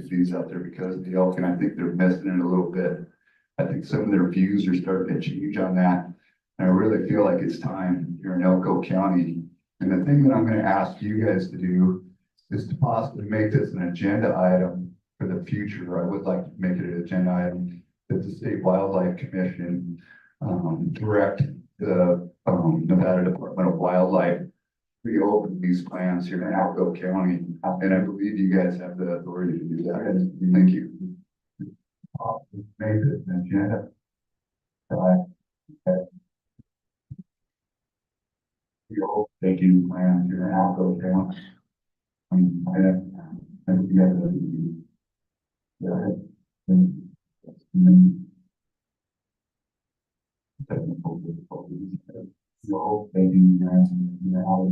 these out there because of the elk, and I think they're missing it a little bit. I think some of their views are starting to change on that. And I really feel like it's time here in Elko County. And the thing that I'm gonna ask you guys to do is to possibly make this an agenda item for the future. I would like to make it an agenda item that the State Wildlife Commission direct the Nevada Department of Wildlife reopen these plans here in Elko County. And I believe you guys have the authority to do that. And thank you. Make this an agenda. Taking plans here in Elko County. And you guys technical difficulties. So taking plans out.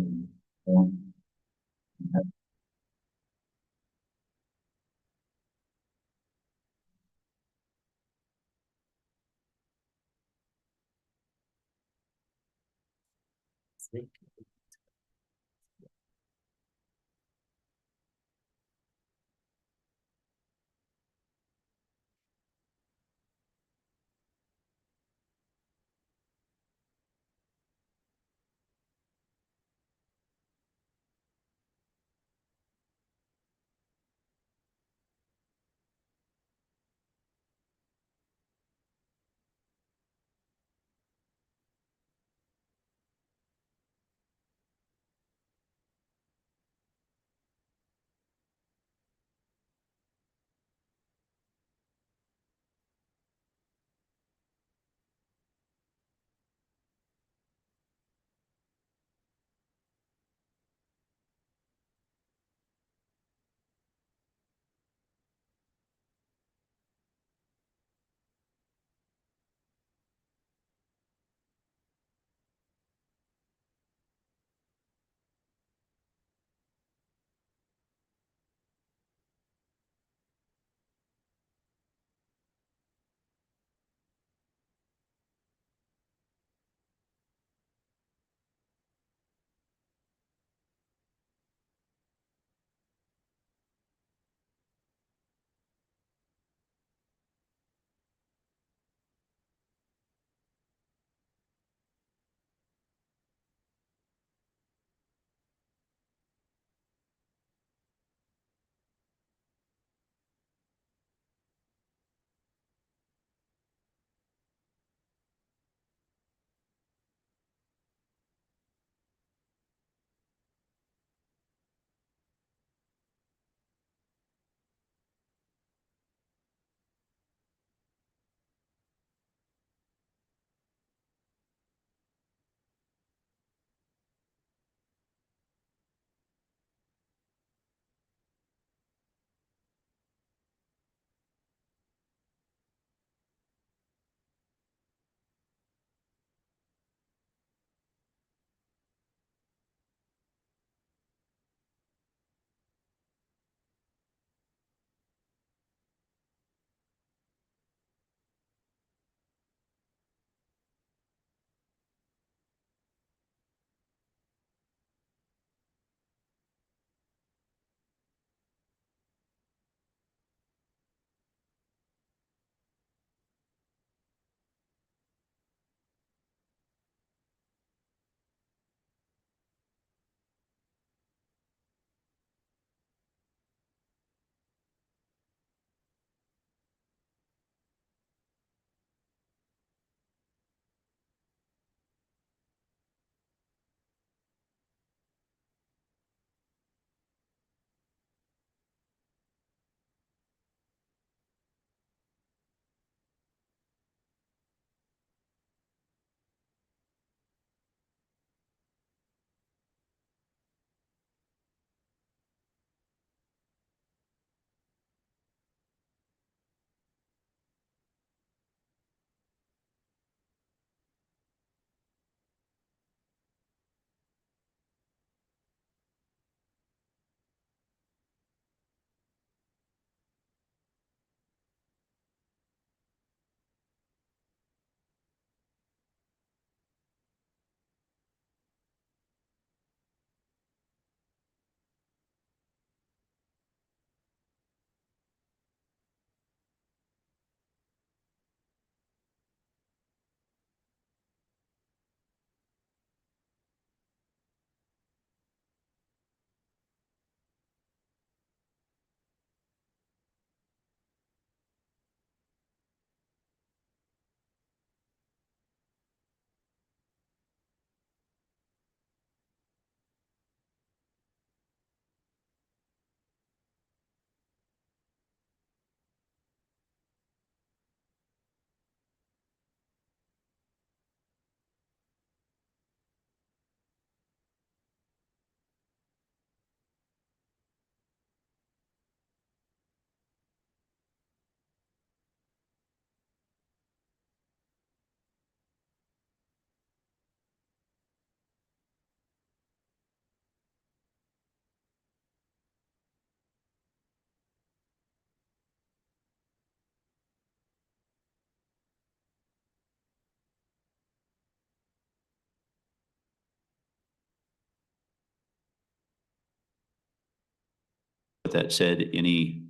that said, any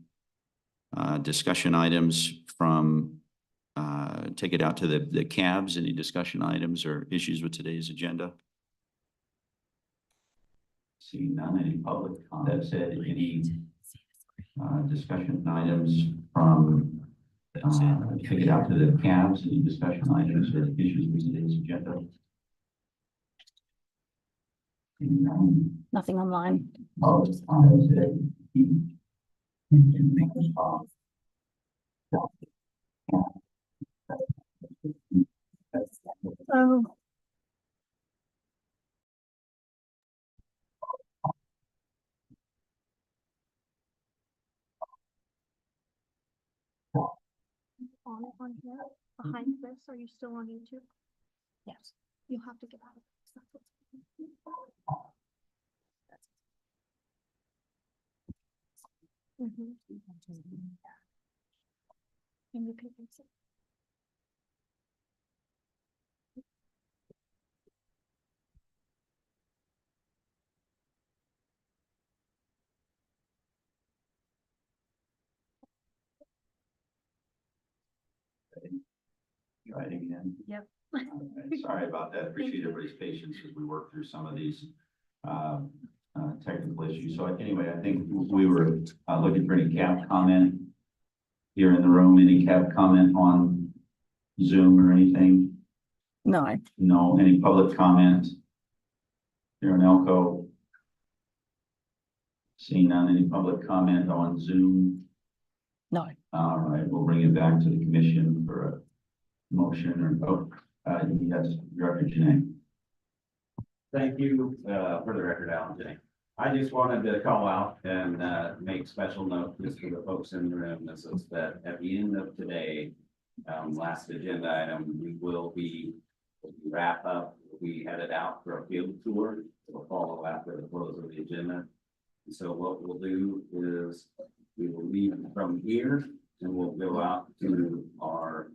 discussion items from, take it out to the cabs, any discussion items or issues with today's agenda? Seeing none, any public comment? That said, any discussion items from, take it out to the cabs, any discussion items or issues with today's agenda? Seeing none. Nothing online. Oh. On here behind this, are you still on YouTube? Yes. You have to get out of this. And you can fix it. Try it again. Yep. Sorry about that. Appreciate everybody's patience as we work through some of these technical issues. So anyway, I think we were looking for any cab comment here in the room. Any cab comment on Zoom or anything? No. No. Any public comment here in Elko? Seeing none. Any public comment on Zoom? No. All right, we'll bring it back to the commission for a motion or, yes, Director Janae. Thank you, for the record, Alan Janae. I just wanted to call out and, make special note just for the folks in the room. This is that at the end of today, last agenda item, we will be wrap up. We headed out for a field tour. It'll follow after the close of the agenda. And so what we'll do is we will leave from here and we'll go out to our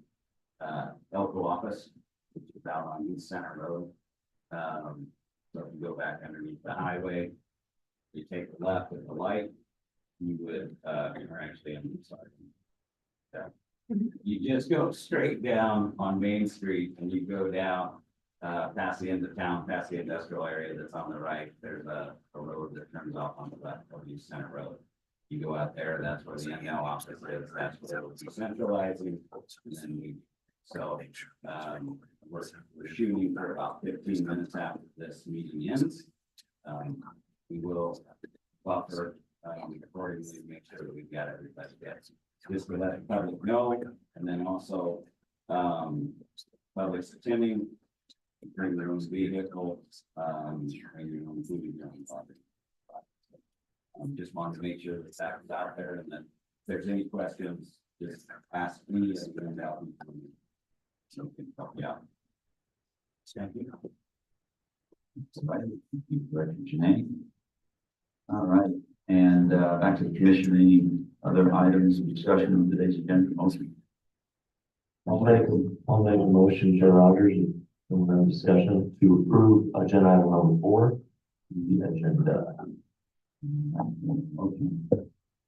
Elko office, which is out on East Center Road. So if you go back underneath the highway, you take the left at the light, you would, or actually, I'm sorry. Yeah. You just go straight down on Main Street and you go down, past the end of town, past the industrial area that's on the right. There's a road that turns off on the left of East Center Road. You go out there, that's where the NL office is, that's where we'll be centralizing. And then we, so, we're shooting for about 15 minutes after this meeting ends. We will buffer, accordingly, make sure that we've got everybody gets. Just to let the public know, and then also, public's attending, bring their own vehicle, bring your own food and your own body. Just wanted to make sure that that's out there, and then if there's any questions, just ask me and out. So we can help you out. Thank you. Thank you, Director Janae. All right, and back to the commission. Any other items of discussion on today's agenda? Motion. I'll make a motion, Chair Rogers, in discussion to approve agenda item number 4. The agenda. Okay.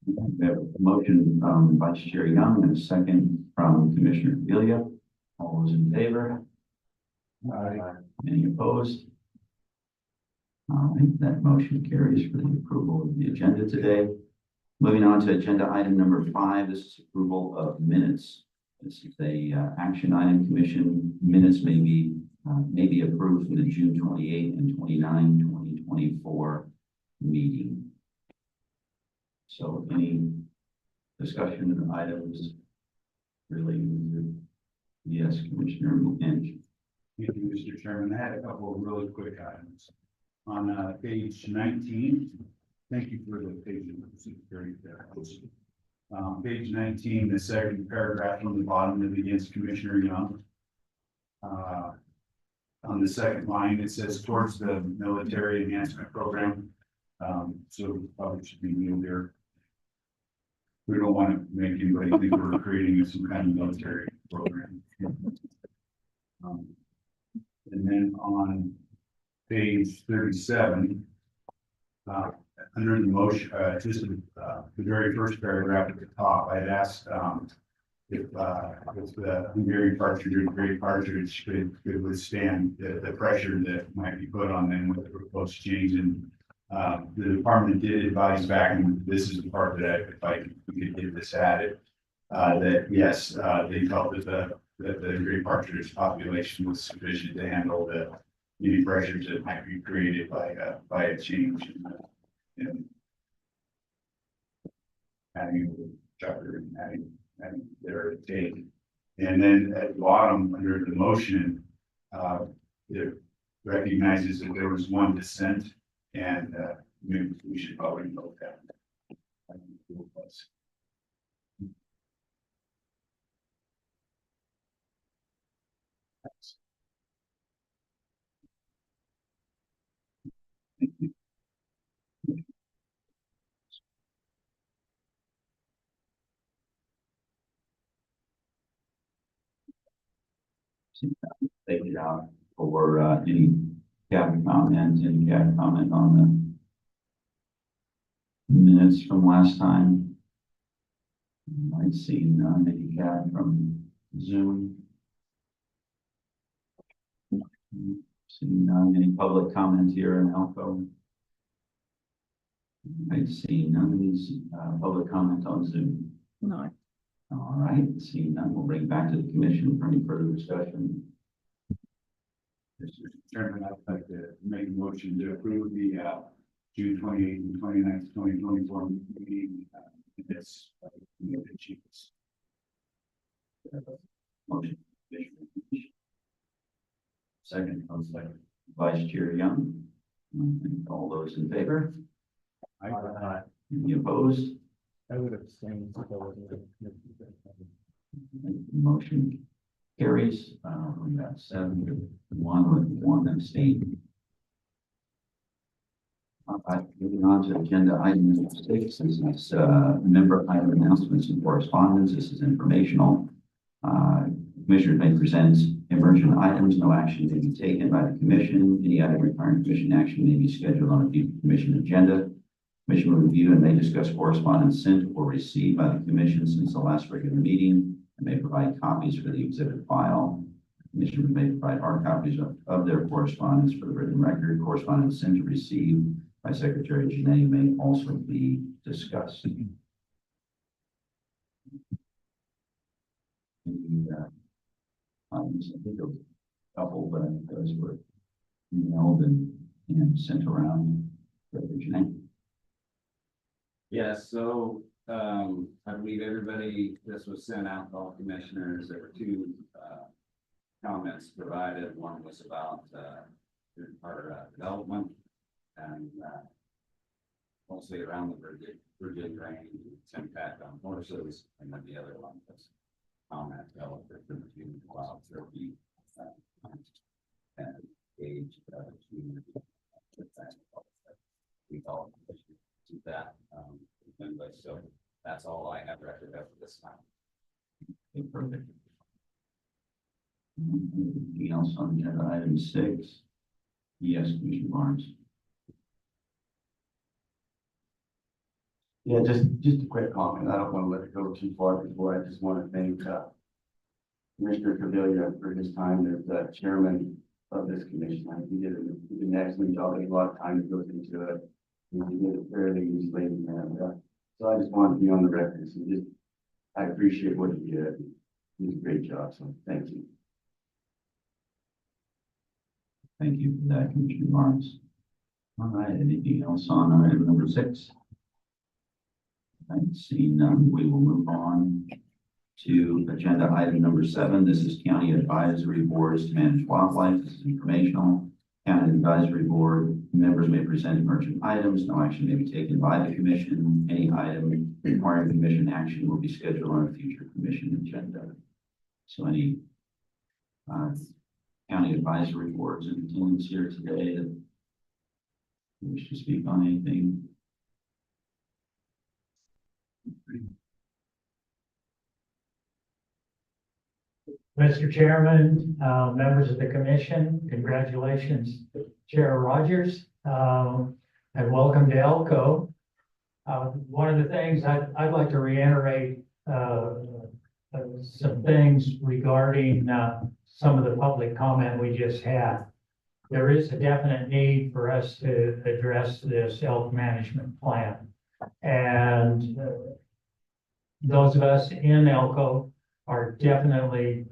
We have a motion from Vice Chair Young and a second from Commissioner Delia. All those in favor? Aye. Any opposed? All right, that motion carries for the approval of the agenda today. Moving on to agenda item number 5, this is approval of minutes. This is a action item. Commission minutes may be approved from the June 28 and 29, 2024 meeting. So any discussion items relating to, yes, Commissioner Inch. Thank you, Mr. Chairman. I had a couple of really quick items. On page 19, thank you for the page security there. Page 19, the second paragraph from the bottom that begins Commissioner Young. On the second line, it says towards the military enhancement program. So probably should be new there. We don't want to make anybody think we're creating some kind of military program. And then on page 37, under the motion, just the very first paragraph at the top, I had asked, if the Hungarian partridge or gray partridge could withstand the pressure that might be put on them with the proposed change. And the department did advise back, and this is the part that we could get this added, that yes, they felt that the gray partridge population was sufficient to handle any pressures that might be created by a change in adding a chapter and adding their take. And then at the bottom, under the motion, it recognizes that there was one dissent, and maybe we should probably note that. Thank you, John, for any comment on the minutes from last time. I've seen any Cap from Zoom. Seeing any public comment here in Elko. I've seen none of these public comment on Zoom. No. All right, seeing none, we'll bring it back to the commission for any further discussion. Mr. Chairman, I'd like to make a motion to approve the June 28th and 29th, 2024 meeting. This chiefs. Motion. Second, Vice Chair Young. All those in favor? Any opposed? I would abstain. Motion carries. We got 7-1 with 1 abstain. Moving on to agenda item number 6. This is member item announcements and correspondence. This is informational. Commissioners may present emergent items. No action may be taken by the commission. Any item requiring commission action may be scheduled on a future commission agenda. Commission will review and may discuss correspondence sent or received by the commission since the last regular meeting and may provide copies for the exhibit file. Commissioners may provide hard copies of their correspondence for the written record. Correspondence sent or received by Secretary Janae may also be discussed. I think there was a couple, but I think those were emailed and sent around. Janae. Yes, so, I believe everybody, this was sent out to all commissioners. There were 2, comments provided. One was about, our, development and, mostly around the Virgin range, its impact on horses. And then the other one was comment relative to the wild turkey, and age, with that. We all to that, anyway, so that's all I have record of this time. Okay, perfect. Anything else on agenda item 6? Yes, Commissioner Barnes. Yeah, just a quick comment. I don't want to let it go too far before. I just want to thank Commissioner Cavilla for his time as chairman of this commission. I think he did an excellent job. There's a lot of time that goes into it. He did it fairly easily, and so I just wanted to be on the record. So I appreciate what he did. He did a great job. So thank you. Thank you for that, Commissioner Barnes. All right, anything else on item number 6? I see none. We will move on to agenda item number 7. This is County Advisory Boards to Manage Wildlife. This is informational. County Advisory Board members may present emergent items. No action may be taken by the commission. Any item requiring commission action will be scheduled on a future commission agenda. So any county advisory boards in attendance here today that wish to speak on anything? Mr. Chairman, members of the commission, congratulations, Chair Rogers, and welcome to Elko. One of the things I'd like to reiterate, some things regarding, some of the public comment we just had. There is a definite need for us to address this elk management plan. And those of us in Elko are definitely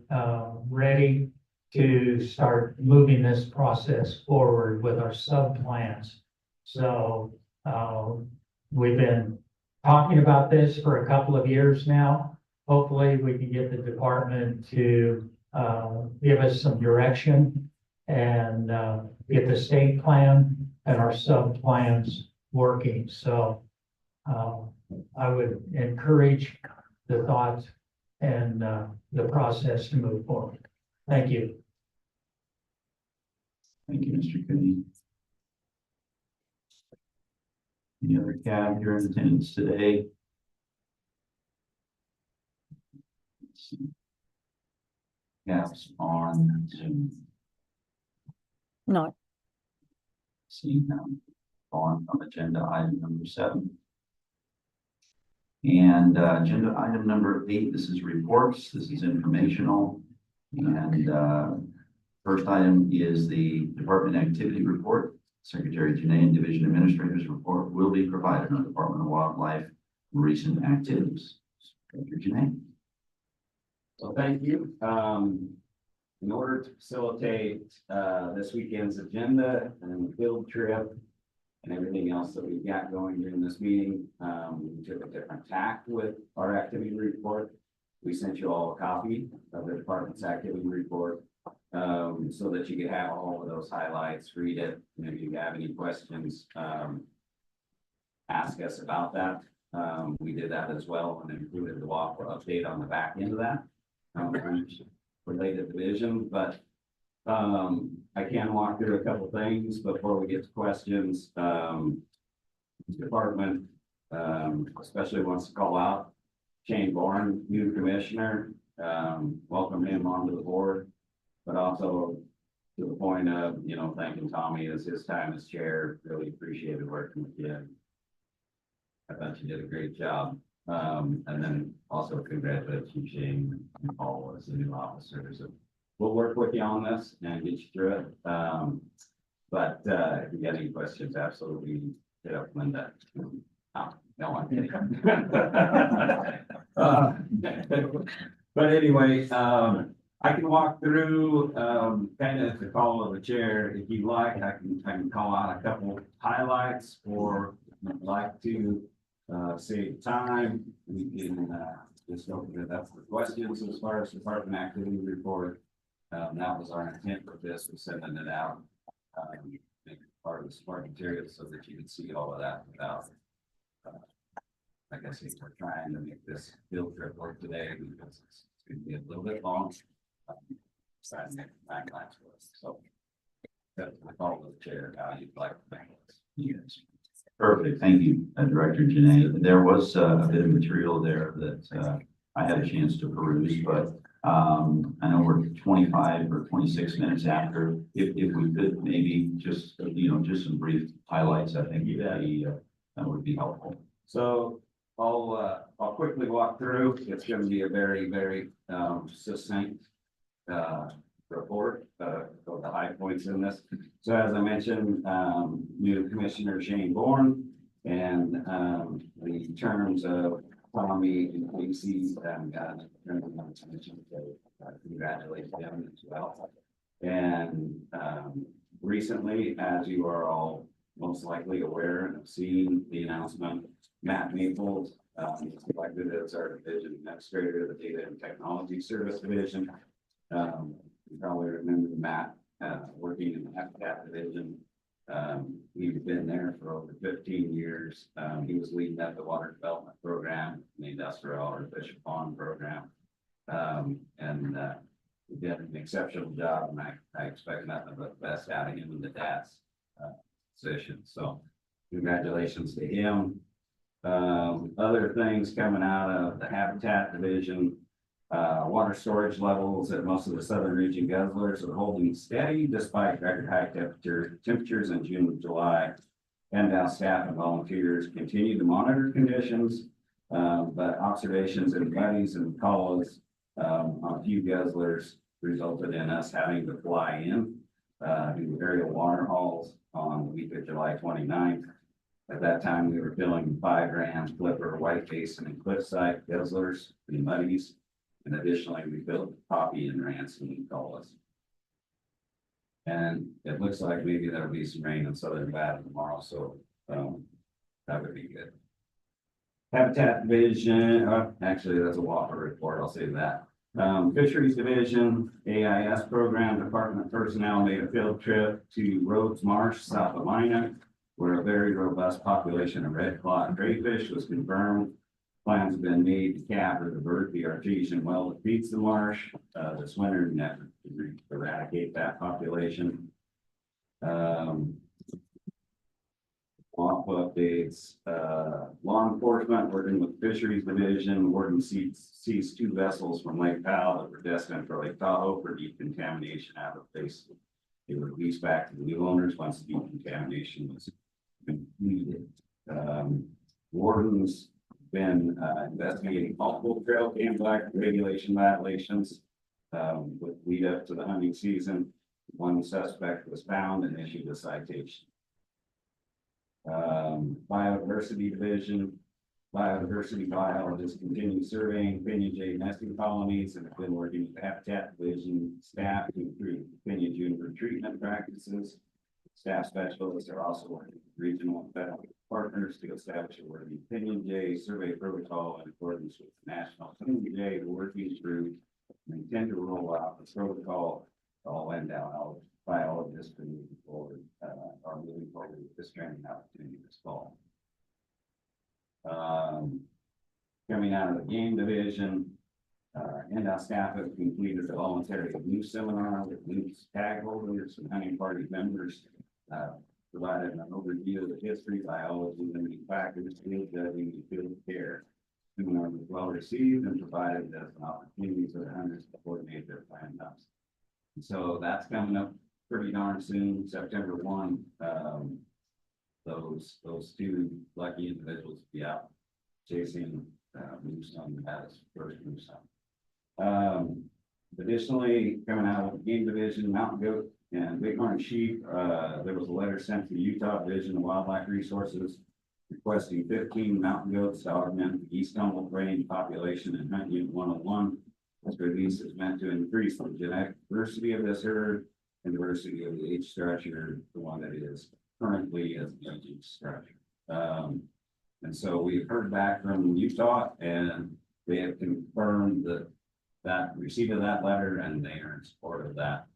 ready to start moving this process forward with our sub-plans. So we've been talking about this for a couple of years now. Hopefully, we can get the department to give us some direction and get the state plan and our sub-plans working. So I would encourage the thought and the process to move forward. Thank you. Thank you, Mr. Cooney. Any other cab here in attendance today? Let's see. Cabs on Zoom. No, Seeing none. On agenda item number 7. And agenda item number 8, this is reports. This is informational. And first item is the department activity report. Secretary Janae and Division Administrator's report will be provided on Department of Wildlife recent activities. Secretary Janae. So thank you. In order to facilitate this weekend's agenda and field trip and everything else that we've got going during this meeting, we took a different tack with our activity report. We sent you all a copy of the department's activity report so that you could have all of those highlights, read it, and if you have any questions, ask us about that. We did that as well and included the WAPA update on the back end of that. Related division, but I can walk through a couple things before we get to questions. This department especially wants to call out Shane Bourne, new commissioner. Welcome him onto the board, but also to the point of, you know, thanking Tommy as his time as chair. Really appreciated working with you. I thought you did a great job. And then also congratulate you, Shane, and Paul as the new officers. So we'll work with you on this and get you through it. But if you get any questions, absolutely hit up Linda. Oh, no, I'm kidding. But anyway, I can walk through kind of the call of the chair if you like. I can call out a couple highlights, or if you'd like to save time, we can just open it up for questions. As far as department activity report, that was our intent with this, was sending it out, make it part of the smart material so that you can see all of that without, like I said, we're trying to make this field trip work today because it's going to be a little bit long. Decided to make it 9 times for us. So that's the call of the chair, how you'd like to thank us. Yes. Perfect. Thank you, Director Janae. There was a bit of material there that I had a chance to peruse, but I know we're 25 or 26 minutes after. If we could maybe just, just some brief highlights, I think that would be helpful. So I'll quickly walk through. It's going to be a very, very succinct report of the high points in this. So as I mentioned, new Commissioner Shane Bourne, and the terms of Tommy and Casey, congratulate them as well. And recently, as you are all most likely aware and have seen the announcement, Matt Maples selected as our division administrator of the Data and Technology Service Division. You probably remember Matt working in the Habitat Division. He's been there for over 15 years. He was leading up the water development program, the industrial or fish pond program. And he did an exceptional job, and I expect nothing but the best out of him in the DAS position. So congratulations to him. Other things coming out of the Habitat Division, water storage levels at most of the southern region guzzlers are holding steady despite record high temperatures in June and July. NBWC staff and volunteers continue to monitor conditions, but observations in buddies and calls on a few guzzlers resulted in us having to fly in to aerial water hauls on the week of July 29th. At that time, we were filling 5 grams flipper, white basin, and cliffside guzzlers and muddies. And additionally, we filled poppy and ransom and collas. And it looks like maybe there'll be some rain in southern Nevada tomorrow, so that would be good. Habitat Division, actually, that's a WAPA report, I'll say that. Fisheries Division, AIS program, department personnel made a field trip to Rhodes Marsh, South Carolina, where a very robust population of red claw crayfish was confirmed. Plans have been made to cap or divert the artesian well that feeds the marsh this winter in an effort to eradicate that population. Updates, law enforcement working with Fisheries Division, warden seized 2 vessels from Lake Powell that were destined for Lake Tahoe for decontamination out of place. They were released back to the new owners once the decontamination was completed. Wardens been investigating multiple trail cam regulation violations with lead up to the hunting season. 1 suspect was found and issued a citation. Biodiversity Division, biodiversity biologists continue surveying Pinyon jay nesting colonies and have been working with the Habitat Division staff to improve Pinyon juniper treatment practices. Staff specialists are also working with regional and federal partners to establish a working Pinyon jay survey protocol in accordance with the National Pinyon Jay Working Group, and intend to roll out the protocol to all endowed biologists are moving forward with this training opportunity this fall. Coming out of the game division, NDOT staff have completed a voluntary news seminar with news tag holders and hunting party members, provided an overview of the history, biology, limiting factors, field judging, and field care. Seminar was well received and provided as an opportunity for the hunters to coordinate their planned hunts. So that's coming up pretty darn soon, September 1. Those 2 lucky individuals will be out chasing moose on Nevada's first moose hunt. Additionally, coming out of the game division, mountain goat and bighorn sheep, there was a letter sent to the Utah Division of Wildlife Resources requesting 15 mountain goats to augment the East Humboldt Range population in Hunt Unit 101. This release is meant to increase the genetic diversity of this herd and diversity of the age structure, the one that is currently as the age structure. And so we've heard back from Utah, and they have confirmed that receipt of that letter, and they are in support of that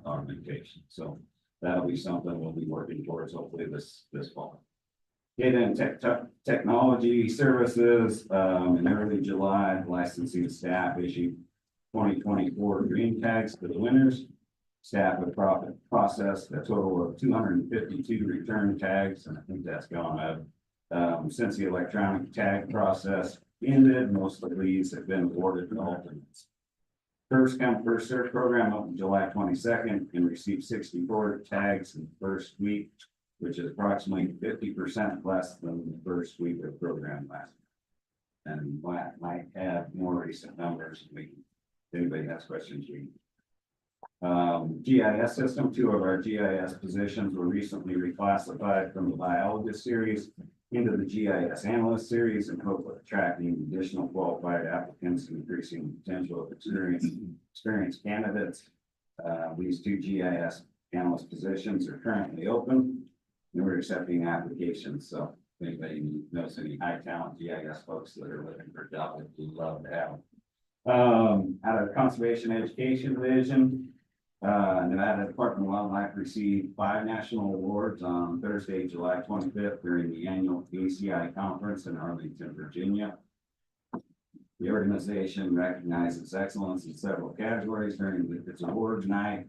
augmentation. So that'll be something we'll be working towards hopefully this fall. Data and technology services, in early July, licensing staff issued 2024 green tags to the winners. Staff have processed a total of 252 return tags, and I think that's gone up. Since the electronic tag process ended, most of these have been awarded to alternates. First come, first served program opened July 22nd and received 64 tags in the first week, which is approximately 50% less than the first week of the program last year. And might have more recent numbers. If anybody has questions, GIS system, 2 of our GIS positions were recently reclassified from the biologist series into the GIS analyst series in hope of attracting additional qualified applicants and increasing the potential of experienced candidates. These 2 GIS analyst positions are currently open, and we're accepting applications. So if anybody knows any high talent GIS folks that are looking for a job, we'd love to have them. Out of Conservation Education Division, Nevada Department of Wildlife received 5 national awards on Thursday, July 25th during the annual ACI conference in Arlington, Virginia. The organization recognizes excellence in several categories during its awards night.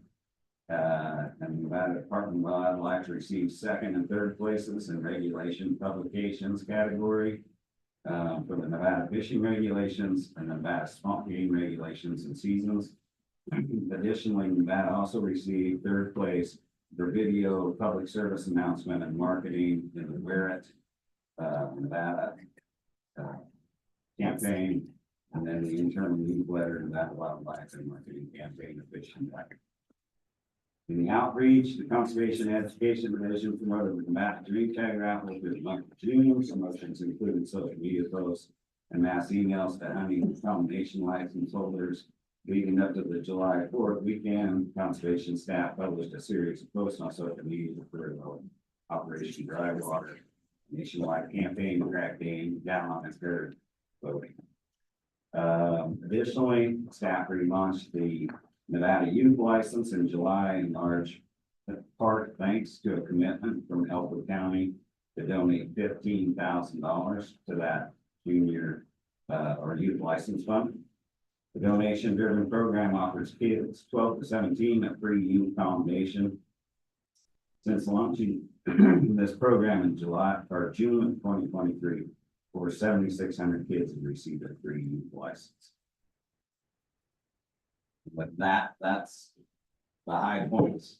And the Nevada Department of Wildlife received 2nd and 3rd places in regulation publications category for the Nevada fishing regulations and Nevada swamp game regulations and seasons. Additionally, Nevada also received 3rd place the video, public service announcement and marketing in the Wear It, Nevada, campaign, and then the internal newsletter, Nevada Wildlife and Marketing Campaign Efficient. In the outreach, the Conservation Education Division promoted the Nevada Dream Tag raffle through the month of June. Promotions included social media posts and mass emails to hunting combination license holders. Leading up to the July 4th weekend, conservation staff published a series of posts on social media for Operation Dry Water, nationwide campaign to track game down and herd voting. Additionally, staff relaunched the Nevada youth license in July in large part thanks to a commitment from Elko County to donate $15,000 to that junior or youth license fund. The donation-driven program offers kids 12 to 17 a free youth combination. Since launching this program in July or June of 2023, over 7,600 kids have received a free youth license. With that, that's the high points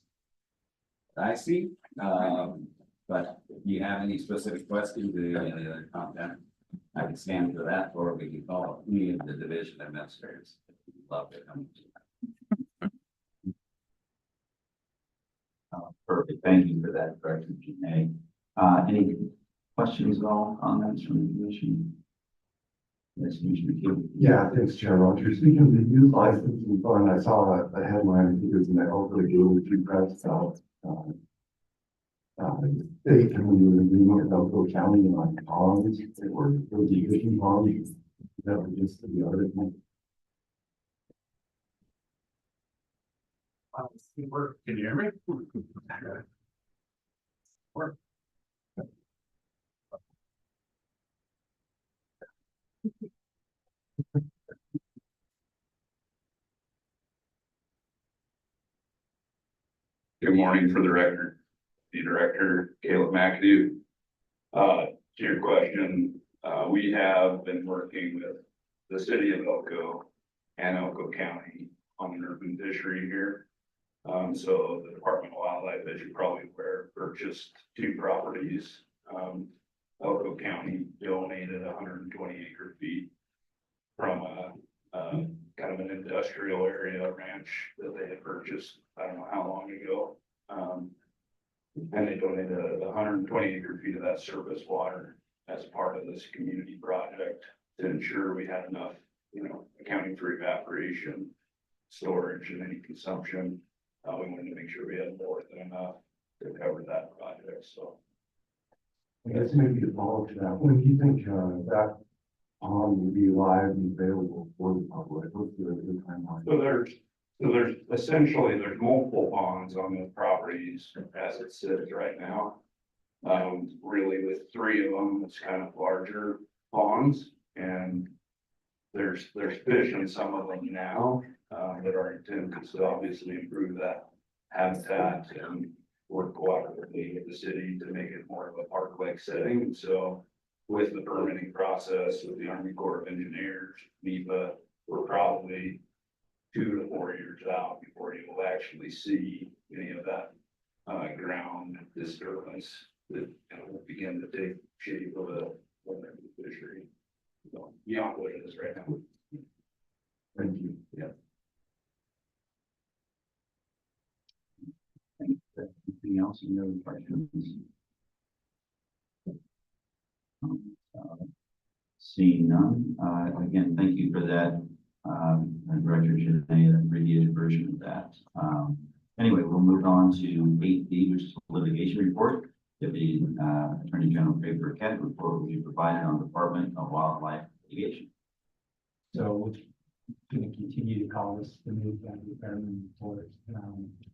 that I see. But if you have any specific questions or any other content, I can stand for that, or we can call me and the division administrators. Love to come. Perfect. Thank you for that correction, Janae. Any questions at all, comments from the commission? Yes, Commissioner King. Yeah, thanks, Chair Rogers. Speaking of the youth licensing fund, I saw a headline, I think it was in the Elko Daily Press, they can do an agreement with Elko County on ponds, or the fishing ponds. That was just the article. Can you hear me? Good morning, for the record, the director, Caleb McAdoo. To your question, we have been working with the city of Elko and Elko County on an urban fishery here. So the Department of Wildlife, as you're probably aware, purchased 2 properties. Elko County donated 120 acre feet from a kind of an industrial area ranch that they had purchased, I don't know how long ago. And they donated 120 acre feet of that surface water as part of this community project to ensure we had enough, accounting for evaporation, storage, and any consumption. We wanted to make sure we had more than enough to cover that project, so. I guess maybe to follow to that, when do you think that pond will be live and available for the public? What's the timeline? So there's essentially, there's multiple ponds on the properties as it sits right now. Really with 3 of them, it's kind of larger ponds, and there's fish in some of them now, that are intended to obviously improve that habitat and work cooperatively with the city to make it more of a park-like setting. So with the permitting process, with the Army Corps of Engineers, NEPA, we're probably 2 to 4 years out before you will actually see any of that ground disturbance that will begin to take shape of a fishery. So beyond what it is right now. Thank you. Yeah. Anything else? Any other questions? Seeing none, again, thank you for that, Director Janae, an abbreviated version of that. Anyway, we'll move on to 8B, which is a litigation report. Deputy Attorney General Craig Burkett report will be provided on Department of Wildlife litigation. So we're going to continue to call this the new environment report.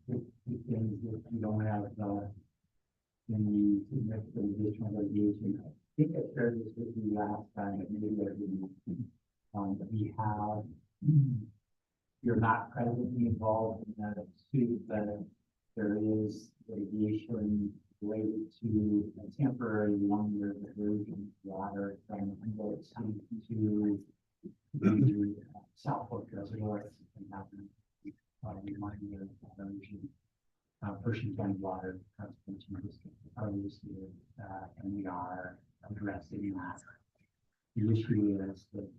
If you don't have any significant additional litigation, I think I shared this with you last time, but maybe I didn't. We have, you're not presently involved in that suit, but there is litigation related to a temporary 1-year diversion water from NBWC to the South Fork Reservoir. Remind you of diversion. Pershing County Water Conservation District proposed here, and we are addressing that. The issue is that,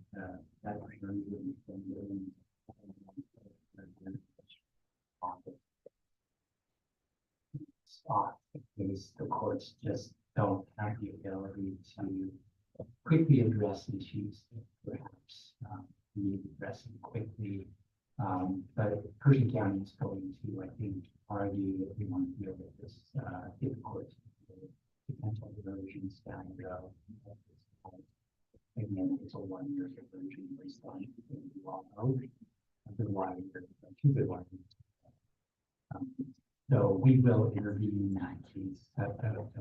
that version has been given spot because the courts just don't have the ability to quickly address issues that perhaps need addressing quickly. But Pershing County is going to, I think, argue that we want to deal with this difficult potential diversions down the road. Again, it's a 1-year diversion based on the law code, a good one, 2 good ones. So we will intervene in that case. I haven't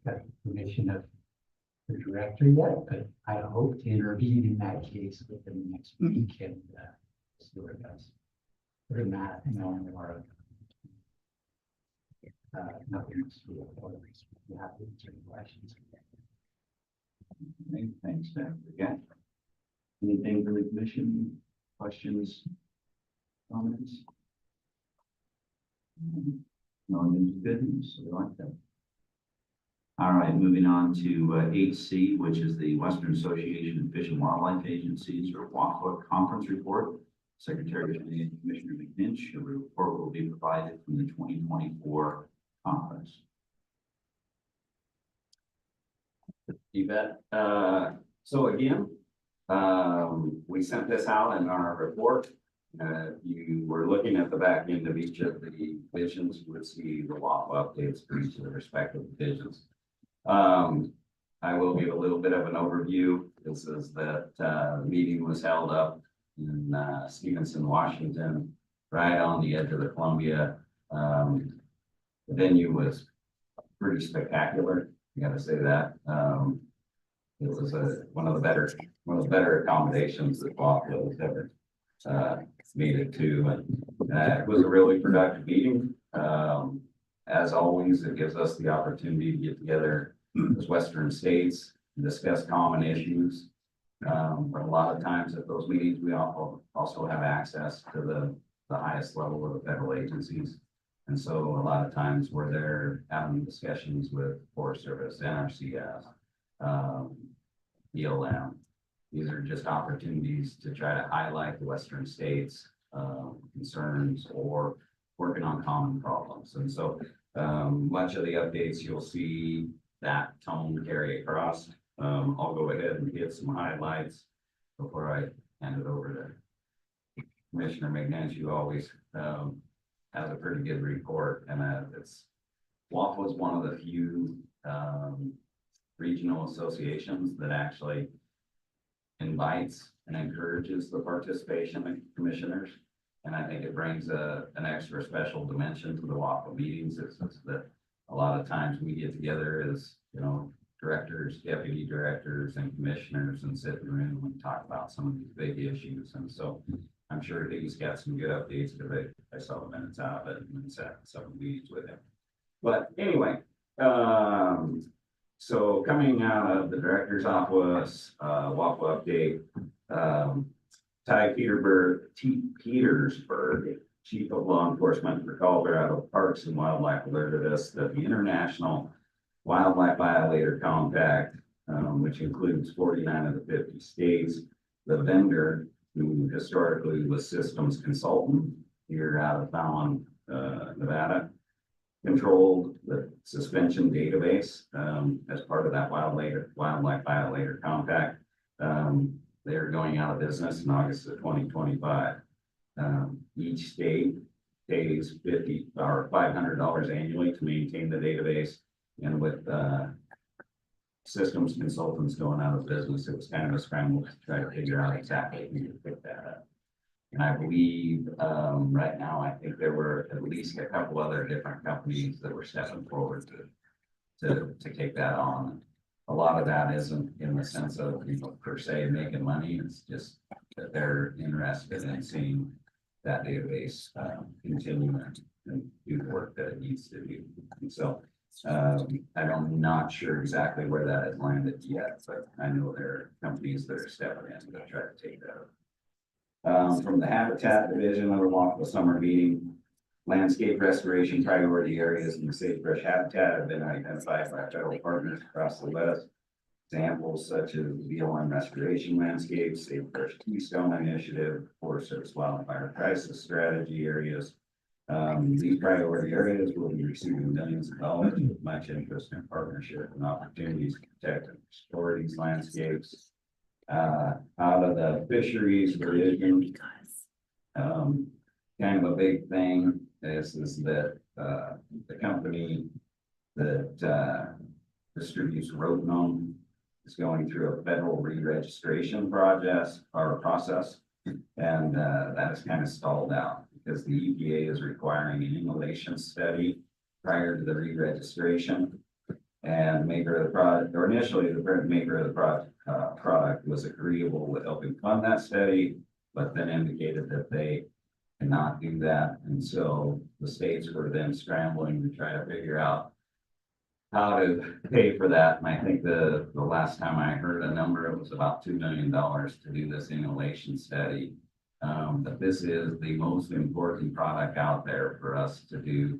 got permission of the director yet, but I hope to intervene in that case within the next week and see what it does. Other than that, no more. Nothing else to report. You have to answer any questions. Thanks, Dr. Again. Anything from the commission? Questions? Comments? No news, good news, so we like that. All right, moving on to 8C, which is the Western Association of Fish and Wildlife Agencies, or WAFA Conference Report. Secretary of the Commissioner McNinch, a report will be provided from the 2024 conference. You bet. So again, we sent this out in our report. You were looking at the back end of each of the divisions, you would see the WAFA updates for each of the respective divisions. I will give a little bit of an overview. This is that the meeting was held up in Stevenson, Washington, right on the edge of the Columbia. The venue was pretty spectacular. I gotta say that. It was one of the better accommodations that WAFA has ever made it to, and it was a really productive meeting. As always, it gives us the opportunity to get together as Western states and discuss common issues. But a lot of times at those meetings, we also have access to the highest level of the federal agencies. And so a lot of times we're there having discussions with Forest Service, NRCS, BLM. These are just opportunities to try to highlight the Western states' concerns or working on common problems. And so much of the updates, you'll see that tone carry across. I'll go ahead and hit some highlights before I hand it over to Commissioner McNinch, who always has a pretty good report. And WAFA is one of the few regional associations that actually invites and encourages the participation of commissioners. And I think it brings an extra special dimension to the WAFA meetings. It's that a lot of times we get together as, directors, deputy directors, and commissioners and sit in the room and talk about some of these big issues. And so I'm sure he's got some good updates because I saw the minutes out of it and sat some meetings with him. But anyway, so coming out of the director's office, WAFA update, Ty Petersburg, Chief of Law Enforcement for Colorado Parks and Wildlife, alerted us that the International Wildlife Violator Compact, which includes 49 of the 50 states, the vendor who historically was systems consultant here out of Fallon, Nevada, controlled the suspension database as part of that Wildlife Violator Compact. They're going out of business in August of 2025. Each state pays $50 or $500 annually to maintain the database. And with systems consultants going out of business, it was kind of a scramble to try to figure out exactly who to pick that up. And I believe right now, I think there were at least a couple other different companies that were stepping forward to take that on. A lot of that isn't in the sense of, per se making money. It's just that they're interested in seeing that database continue and do the work that it needs to do. And so I'm not sure exactly where that has landed yet, but I know there are companies that are stepping in to try to take that up. From the Habitat Division of the WAFA summer meeting, Landscape restoration priority areas in the sagebrush habitat have been identified by federal partners across the West. Examples such as BLM Restoration Landscapes, Sagebrush Keystone Initiative, Forest Service Wildfire Crisis Strategy areas. These priority areas will be receiving millions of dollars with much interest and partnership and opportunities to protect and restore these landscapes. Out of the fisheries division, kind of a big thing is that, the company that, distributes rotenone is going through a federal re-registration process. And, that is kind of stalled out because the EPA is requiring an inhalation study prior to the re-registration. And maker of the product, or initially the maker of the product was agreeable with helping fund that study, but then indicated that they cannot do that. And so the states were then scrambling to try to figure out how to pay for that. And I think the last time I heard a number, it was about $2 million to do this inhalation study. But this is the most important product out there for us to do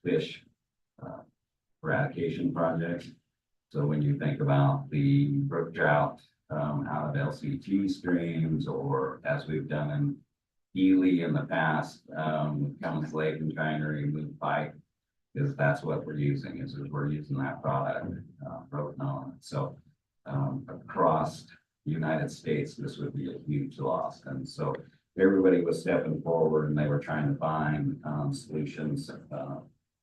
fish eradication projects. So when you think about the brook trout out of LCT streams, or as we've done in Ely in the past, Cummins Lake and trying to remove pike, because that's what we're using, is we're using that product, rotenone. So across the United States, this would be a huge loss. And so everybody was stepping forward and they were trying to find solutions,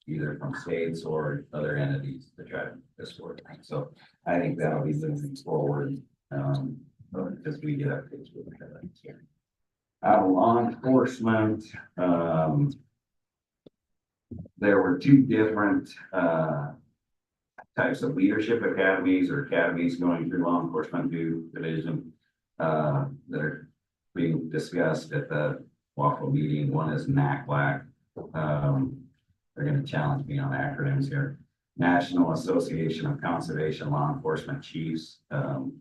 either from states or other entities to try to make this work. So I think that'll be moving forward, as we get updates with the out of law enforcement. There were two different types of leadership academies, or academies going through law enforcement division that are being discussed at the Waffle meeting. One is NACLAC. They're going to challenge me on acronyms here. National Association of Conservation Law Enforcement Chiefs.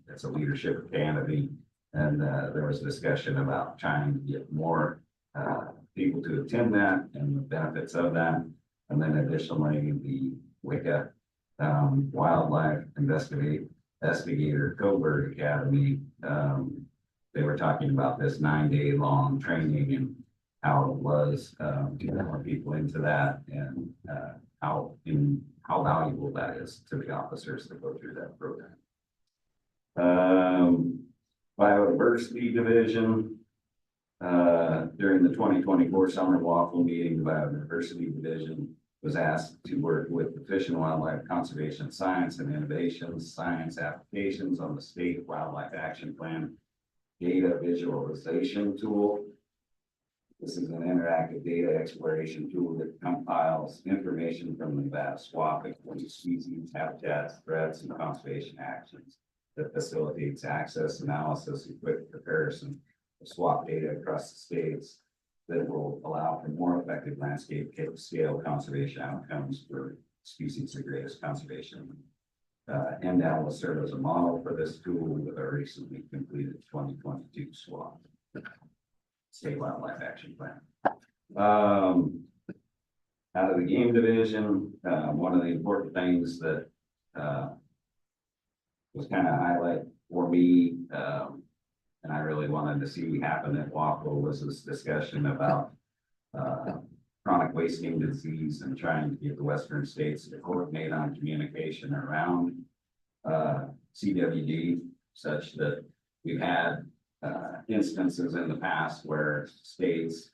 It's a leadership academy. And there was discussion about trying to get more people to attend that and the benefits of that. And then additionally, the WICA Wildlife Investigator Covert Academy. They were talking about this 9-day long training and how it was to get more people into that, and how valuable that is to the officers that go through that program. Biodiversity division, during the 2024 summer waffle meeting, the biodiversity division was asked to work with the Fish and Wildlife Conservation Science and Innovations Science applications on the State Wildlife Action Plan data visualization tool. This is an interactive data exploration tool that compiles information from the Nevada SWAP, including species, habitats, threats, and conservation actions, that facilitates access, analysis, and quick comparison of SWAP data across the states that will allow for more effective landscape scale conservation outcomes for species of greatest conservation. NDAL will serve as a model for this tool with our recently completed 2022 SWAP, State Wildlife Action Plan. Out of the game division, one of the important things that was kind of highlight for me, and I really wanted to see happen at Waco, was this discussion about chronic wasting disease and trying to get the western states to coordinate on communication around CWD, such that we've had instances in the past where states,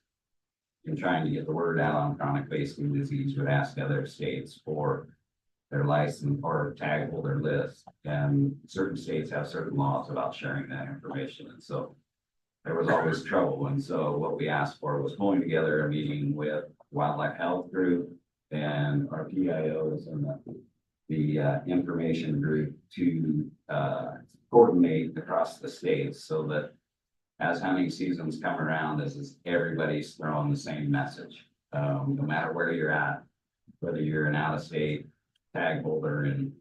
in trying to get the word out on chronic wasting disease, would ask other states for their license or tag holder list. And certain states have certain laws about sharing that information. And so there was always trouble. And so what we asked for was pulling together a meeting with Wildlife Health Group and our PIOs and the information group to coordinate across the states, so that as hunting seasons come around, is everybody's throwing the same message. No matter where you're at, whether you're an out-of-state tag holder in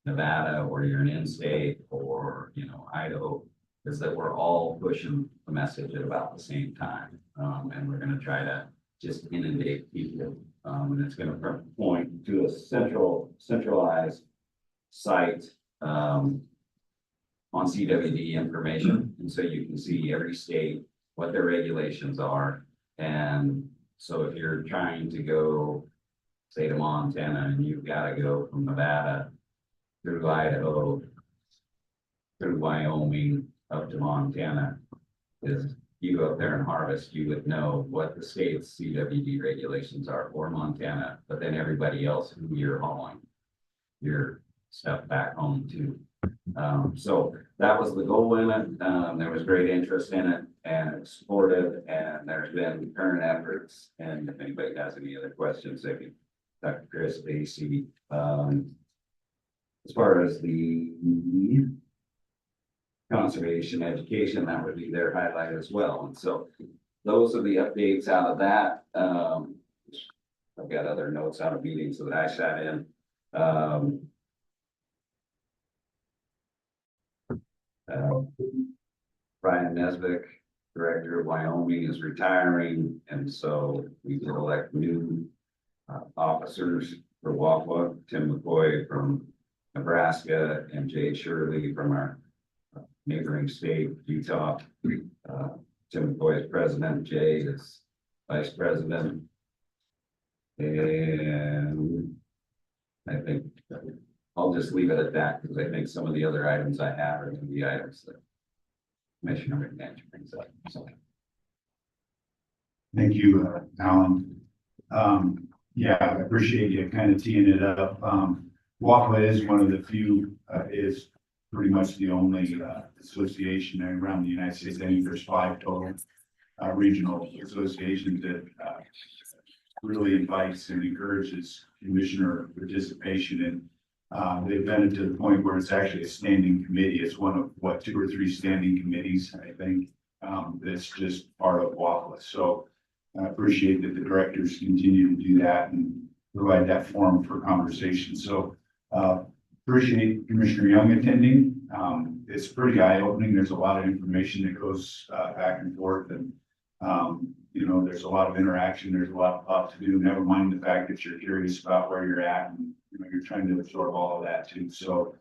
Nevada, or you're an in-state, or Idaho, is that we're all pushing the message at about the same time. And we're going to try to just inundate people. And it's gonna point to a centralized site, on CWD information. And so you can see every state, what their regulations are. And so if you're trying to go, say to Montana, and you've got to go from Nevada through Idaho, through Wyoming, up to Montana, is you go up there and harvest, you would know what the state's CWD regulations are for Montana, but then everybody else who you're hauling your stuff back home to. So that was the goal in it. There was great interest in it and it's supported, and there's been current efforts. And if anybody has any other questions, they can, Dr. Chris Basie. As far as the conservation education, that would be their highlight as well. And so those are the updates out of that. I've got other notes out of meetings that I sat in. Brian Nesbitt, Director of Wyoming, is retiring, and so we will elect new officers for Wawa, Tim McCoy from Nebraska, and Jay Shirley from our neighboring state, Utah. Tim McCoy is president, Jay is vice president. And I think I'll just leave it at that, because I think some of the other items I have are going to be items that Commissioner McNair brings up. So. Thank you, Alan. Yeah, I appreciate you kind of teeing it up. WAFA is one of the few, is pretty much the only association around the United States. I think there's 5 total regional associations that really invites and encourages commissioner participation. And they've been to the point where it's actually a standing committee. It's one of what, 2 or 3 standing committees, I think, that's just part of WAFA. So I appreciate that the directors continue to do that and provide that forum for conversation. So appreciate Commissioner Young attending. It's pretty eye-opening. There's a lot of information that goes back and forth, and you know, there's a lot of interaction. There's a lot to do. Never mind the fact that you're curious about where you're at, and you know, you're trying to absorb all of that too. So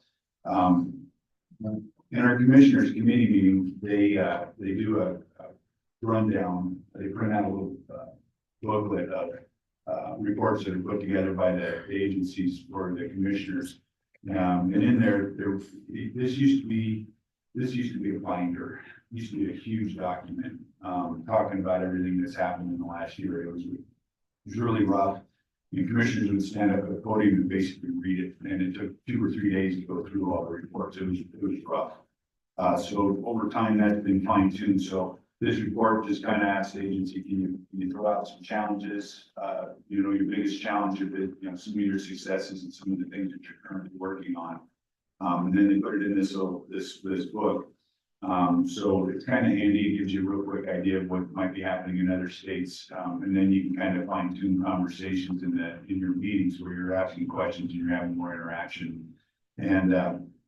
in our commissioners committee meeting, they do a rundown. They print out a little booklet of reports that are put together by the agencies for the commissioners. And in there, this used to be a binder. It used to be a huge document talking about everything that's happened in the last year. It was really rough. The commissioners would stand up at the podium and basically read it, and it took 2 or 3 days to go through all the reports. It was rough. So over time, that's been fine-tuned. So this report just kind of asks the agency, can you throw out some challenges? You know, your biggest challenge of it, you know, some of your successes and some of the things that you're currently working on. And then they put it in this book. So it's kind of handy. It gives you a real quick idea of what might be happening in other states. And then you can kind of fine tune conversations in your meetings where you're asking questions and you're having more interaction. And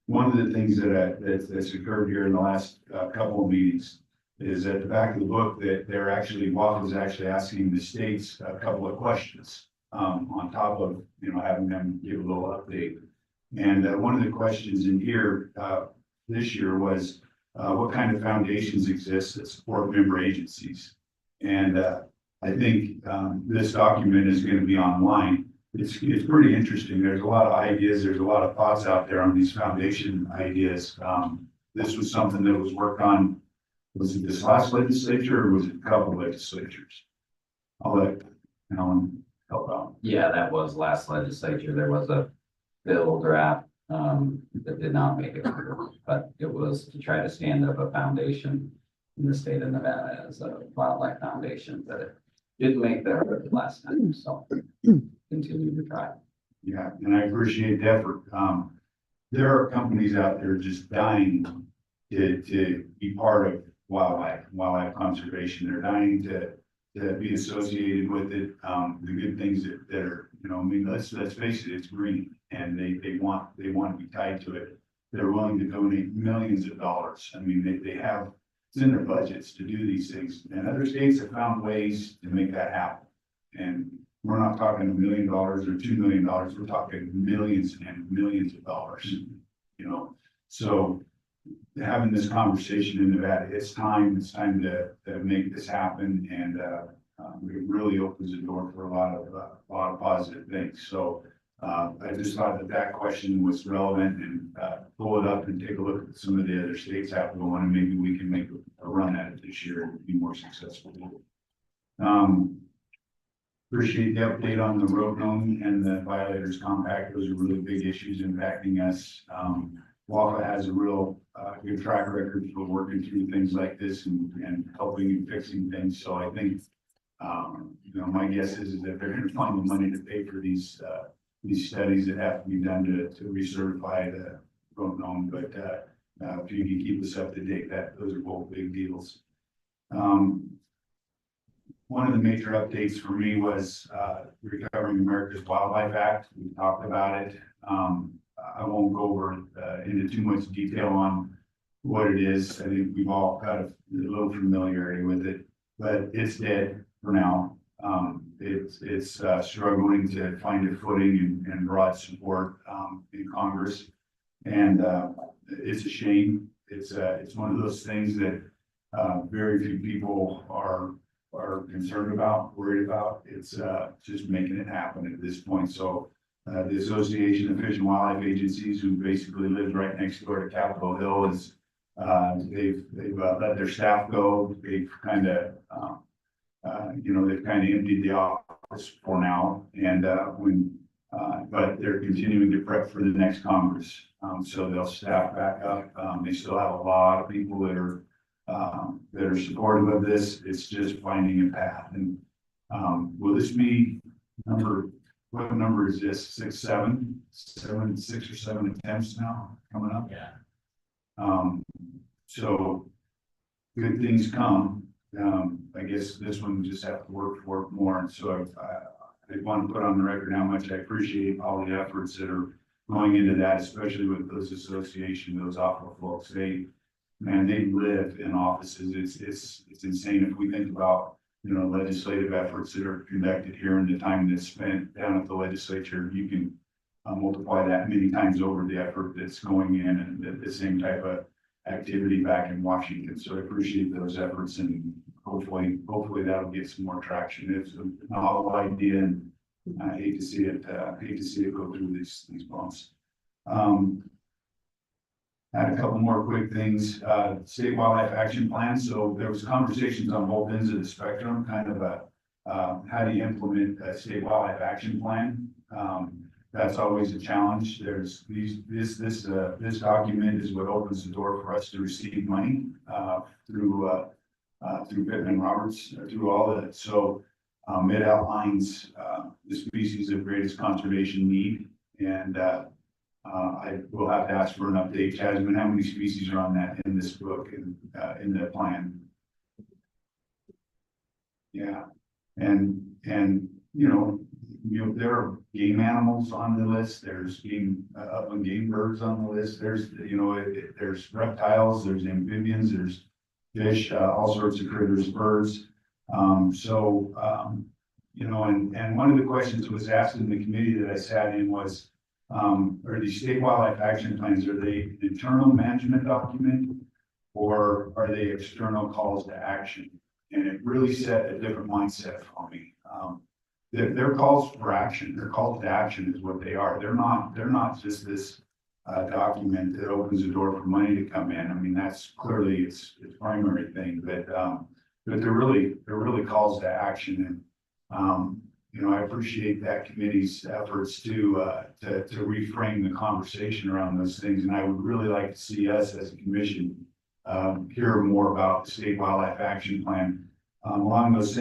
one of the things that's occurred here in the last couple of meetings is at the back of the book that WAFA is actually asking the states a couple of questions on top of, you know, having them give a little update. And one of the questions in here this year was what kind of foundations exist that support member agencies? And I think this document is going to be online. It's pretty interesting. There's a lot of ideas. There's a lot of thoughts out there on these foundation ideas. This was something that was worked on. Was it this last legislature or was it a couple legislatures? I'll let Alan help out. Yeah, that was last legislature. There was a bill draft that did not make it through, but it was to try to stand up a foundation in the state of Nevada as a wildlife foundation, but it didn't make the last time. So continue to try. Yeah, and I appreciate the effort. There are companies out there just dying to be part of wildlife conservation. They're dying to be associated with it. The good things that are, you know, I mean, let's face it, it's green, and they want to be tied to it. They're willing to donate millions of dollars. I mean, they have, it's in their budgets to do these things, and other states have found ways to make that happen. And we're not talking $1 million or $2 million, we're talking millions and millions of dollars, you know? So having this conversation in Nevada, it's time to make this happen, and it really opens the door for a lot of positive things. So I just thought that question was relevant, and pull it up and take a look at some of the other states have going, and maybe we can make a run at it this year and be more successful. Appreciate the update on the road known and the violators compact. Those are really big issues impacting us. WAFA has a real good track record for working through things like this and helping and fixing things. So I think, you know, my guess is that they're going to find the money to pay for these studies that have to be done to recertify the road known. But if you can keep us up to date, those are both big deals. One of the major updates for me was Recovering America's Wildlife Act. We talked about it. I won't go over into too much detail on what it is. I think we've all got a little familiarity with it, but it's dead for now. It's struggling to find a footing and broad support in Congress, and it's a shame. It's one of those things that very few people are concerned about, worried about. It's just making it happen at this point. So the Association of Fish and Wildlife Agencies, who basically lives right next door to Capitol Hill, is they've let their staff go. They've kind of they've kind of emptied the office for now, and but they're continuing to prep for the next Congress. So they'll staff back up. They still have a lot of people that are supportive of this. It's just finding a path. And will this be what number is this? 6 or 7 attempts now coming up? Yeah. So good things come. I guess this one just have to work more. And so I want to put on the record how much I appreciate all the efforts that are going into that, especially with those associations, those awful folks. They live in offices. It's insane. If we think about, you know, legislative efforts that are conducted here and the time that's spent down at the legislature, you can multiply that many times over the effort that's going in and the same type of activity back in Washington. So I appreciate those efforts, and hopefully that'll get some more traction. It's a novel idea, and I hate to see it go through these bumps. Add a couple more quick things. State Wildlife Action Plan. So there was conversations on both ends of the spectrum, kind of how do you implement a State Wildlife Action Plan? That's always a challenge. There's this document is what opens the door for us to receive money through Pittman Roberts, through all of it. So it outlines the species of greatest conservation need, and I will have to ask for an update. Jasmine, how many species are on that in this book and in the plan? Yeah, and there are game animals on the list. There's upland game birds on the list. There's there's reptiles, there's amphibians, there's fish, all sorts of critters, birds. And one of the questions that was asked in the committee that I sat in was, are these state wildlife action plans, are they an internal management document, or are they external calls to action? And it really set a different mindset for me. They're calls for action. Their calls to action is what they are. They're not just this document that opens the door for money to come in. I mean, that's clearly its primary thing, but they're really calls to action. And I appreciate that committee's efforts to reframe the conversation around those things. And I would really like to see us as a commission hear more about the State Wildlife Action Plan. Along those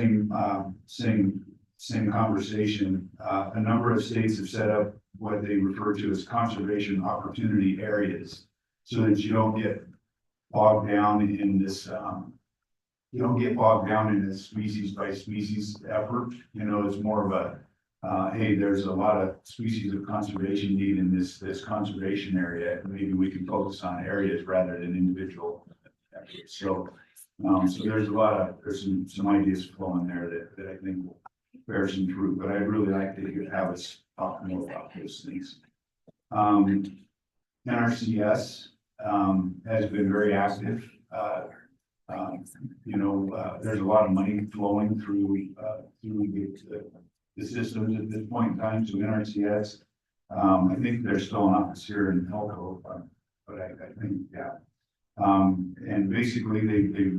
same conversation, a number of states have set up what they refer to as conservation opportunity areas, so that you don't get bogged down in this. You don't get bogged down in this species by species effort. It's more of a, hey, there's a lot of species of conservation need in this conservation area. Maybe we can focus on areas rather than individual efforts. So there's some ideas flowing there that I think bear some fruit, but I'd really like to have us talk more about those things. NRCS, has been very active. There's a lot of money flowing through the systems at this point in time, so NRCS. I think there's still an office here in Elko, but I think, yeah. And basically,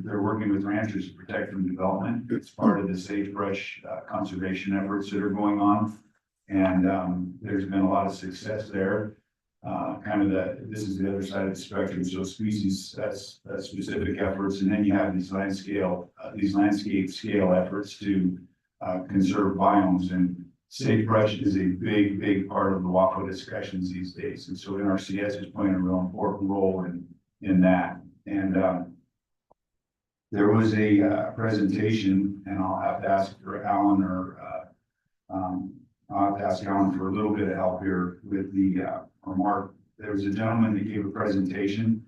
they're working with ranchers to protect from development. It's part of the sagebrush conservation efforts that are going on. And there's been a lot of success there. This is the other side of the spectrum, so species, that's specific efforts, and then you have these landscape scale efforts to conserve biomes, and sagebrush is a big part of the WAPO discussions these days, and so NRCS is playing a real important role in that. And there was a presentation, and I'll have to ask for Alan I'll have to ask Alan for a little bit of help here with the remark. There was a gentleman that gave a presentation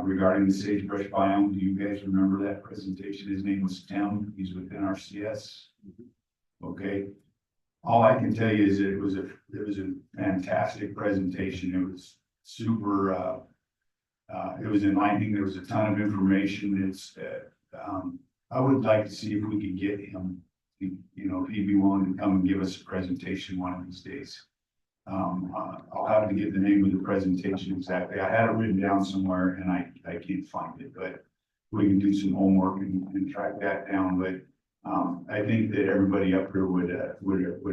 regarding the sagebrush biome. Do you guys remember that presentation? His name was Tim. He's with NRCS. Okay. All I can tell you is that it was a fantastic presentation. It was super, it was enlightening. There was a ton of information. I would like to see if we could get him, if he'd be willing to come and give us a presentation one of these days. I'll have to get the name of the presentation exactly. I had it written down somewhere and I can't find it, but we can do some homework and track that down. But I think that everybody up here would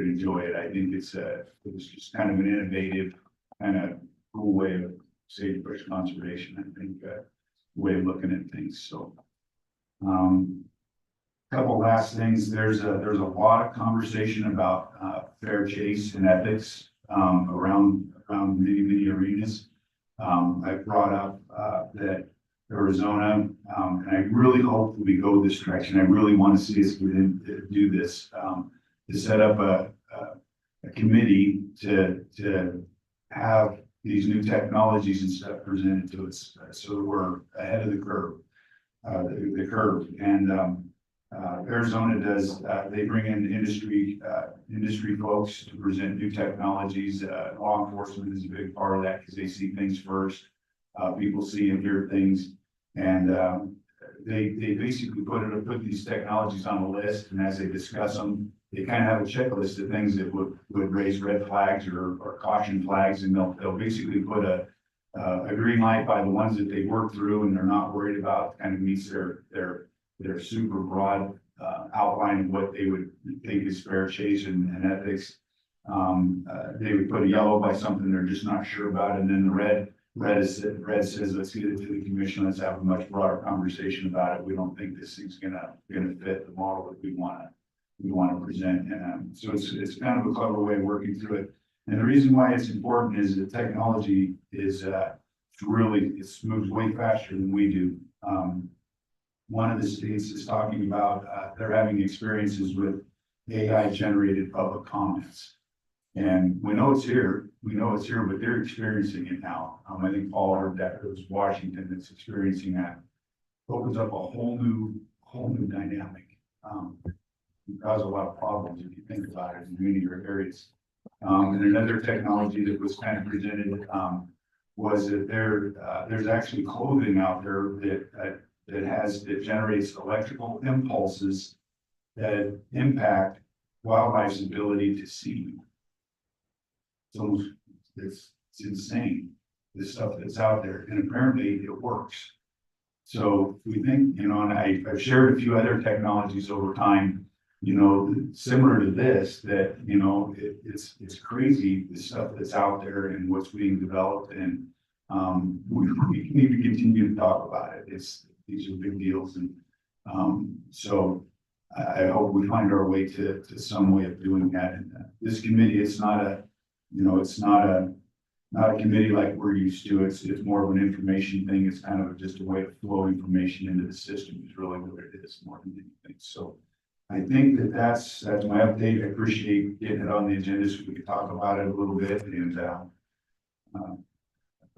enjoy it. I think it was just kind of an innovative, kind of cool way of sagebrush conservation. I think way of looking at things. So, couple last things. There's a lot of conversation about fair chase and ethics around many arenas. I brought up that Arizona, and I really hope that we go this direction. I really want to see us do this, to set up a committee to have these new technologies and stuff presented to us, so that we're ahead of the curve. And Arizona does, they bring in industry folks to present new technologies. Law enforcement is a big part of that because they see things first. People see and hear things, and they basically put these technologies on a list, and as they discuss them, they kind of have a checklist of things that would raise red flags or caution flags, and they'll basically put a green light by the ones that they work through and they're not worried about. Kind of meets their super broad outline of what they would think is fair chase and ethics. They would put a yellow by something they're just not sure about, and then the red says, let's get it to the commission, let's have a much broader conversation about it. We don't think this thing's gonna fit the model that we want to present. And so it's kind of a clever way of working through it. And the reason why it's important is that technology is it moves way faster than we do. One of the states is talking about they're having experiences with AI generated public comments. And we know it's here, but they're experiencing it now. I think Paul heard that. It was Washington that's experiencing that. Opens up a whole new dynamic. It causes a lot of problems if you think about it in many areas. And another technology that was kind of presented was that there's actually clothing out there that generates electrical impulses that impact wildlife's ability to see. So it's insane, the stuff that's out there, and apparently it works. So we think, and I've shared a few other technologies over time, similar to this, that, it's crazy, the stuff that's out there and what's being developed, and we need to continue to talk about it. These are big deals, and so I hope we find our way to some way of doing that. And this committee, it's not a committee like we're used to. It's more of an information thing. It's kind of just a way to flow information into the system is really what it is more than anything. So I think that's my update. I appreciate getting it on the agenda so we can talk about it a little bit. And I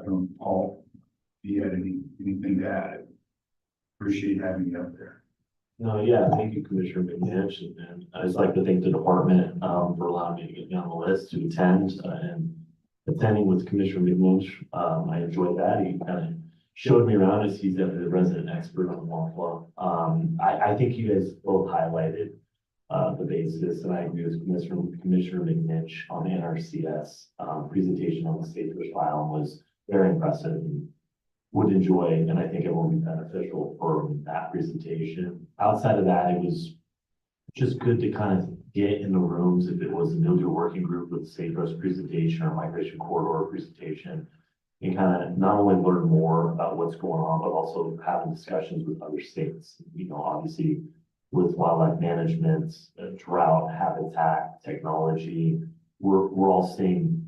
don't know, Paul, if you had anything to add. Appreciate having you up there. No, yeah, thank you, Commissioner McNish, and I'd just like to thank the department, for allowing me to get me on the list to attend, and attending with Commissioner McNish, I enjoyed that. He kind of showed me around as he's definitely the resident expert on Wampa. I think you guys both highlighted, the basis, and I agree with Commissioner McNish on the NRCS, presentation on the sagebrush file was very impressive and would enjoy, and I think it will be beneficial for that presentation. Outside of that, it was just good to kind of get in the rooms, if it was a mildew working group with sagebrush presentation or migration corridor presentation, and kind of not only learn more about what's going on, but also having discussions with other states. You know, obviously with wildlife management, drought, habitat, technology, we're all seeing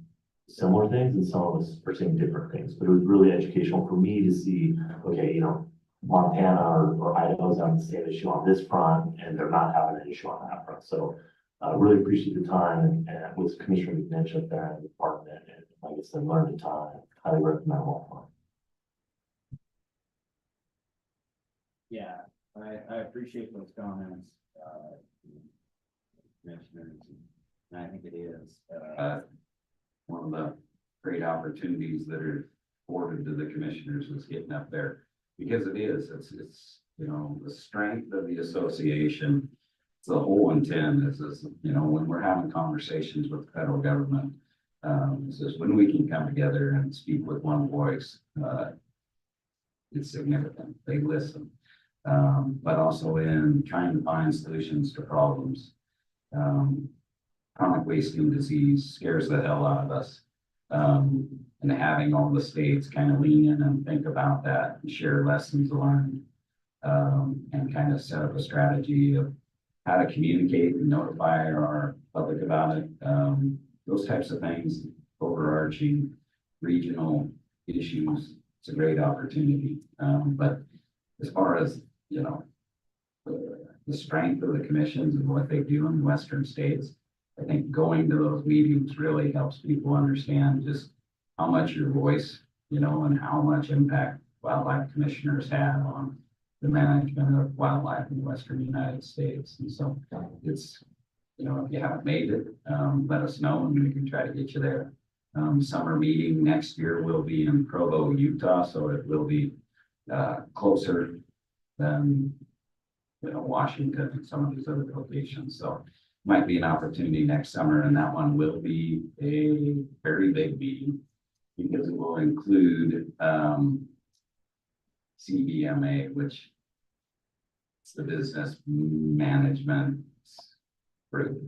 similar things, and some of us are seeing different things, but it was really educational for me to see, okay, you know, Montana or Idaho's having the same issue on this front, and they're not having an issue on that front. So I really appreciate the time, and with Commissioner McNish up there in the department, and like I said, learned a ton. Highly recommend all. Yeah, I appreciate those comments, commissioners, and I think it is, one of the great opportunities that are afforded to the commissioners is getting up there. Because it's, you know, the strength of the association, it's the whole intent is, you know, when we're having conversations with the federal government, this is when we can come together and speak with one voice, it's significant, they listen. But also in trying to find solutions to problems. Chronic wasting disease scares the hell out of us. And having all the states kind of lean in and think about that and share lessons learned, and kind of set up a strategy of how to communicate and notify our public about it. Those types of things, overarching regional issues, it's a great opportunity. But as far as, you know, the strength of the commissions and what they do in the western states, I think going to those meetings really helps people understand just how much your voice, you know, and how much impact wildlife commissioners have on the management of wildlife in the western United States. And so it's, you know, if you haven't made it, let us know and we can try to get you there. Summer meeting next year will be in Provo, Utah, so it will be closer than, you know, Washington and some of these other locations. So might be an opportunity next summer, and that one will be a very big meeting because it will include CBMA, which is the business management group.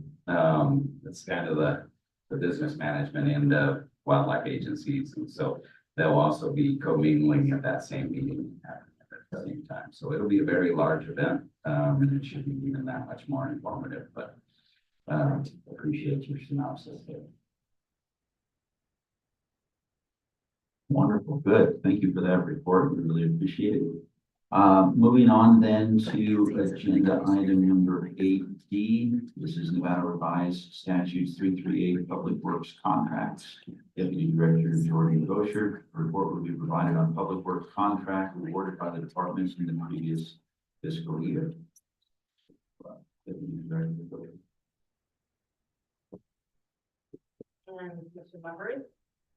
It's kind of the business management end of wildlife agencies, and so they'll also be commingling at that same meeting at the same time. So it'll be a very large event, and it should be even that much more informative. But appreciate your synopsis there. Wonderful, good. Thank you for that report. We really appreciate it. Moving on then to agenda item number 8D. This is Nevada Revised Statutes 338 Public Works Contracts. Deputy Director Jordan Gosher, report will be provided on public works contract awarded by the department in the previous fiscal year. Deputy Director Gosher. And Mr. Members,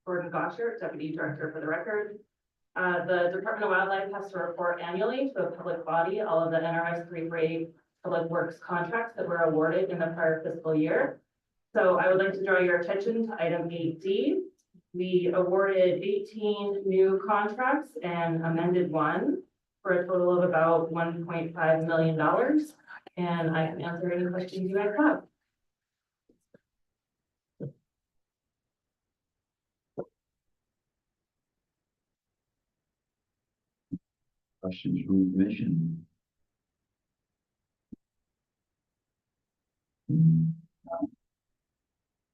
Gordon Gosher, Deputy Director for the record. The Department of Wildlife has to report annually to the public body all of the NRS 338 public works contracts that were awarded in the prior fiscal year. So I would like to draw your attention to item 8D. We awarded 18 new contracts and amended one for a total of about $1.5 million. And I can answer any questions you guys have. Questions from the commission?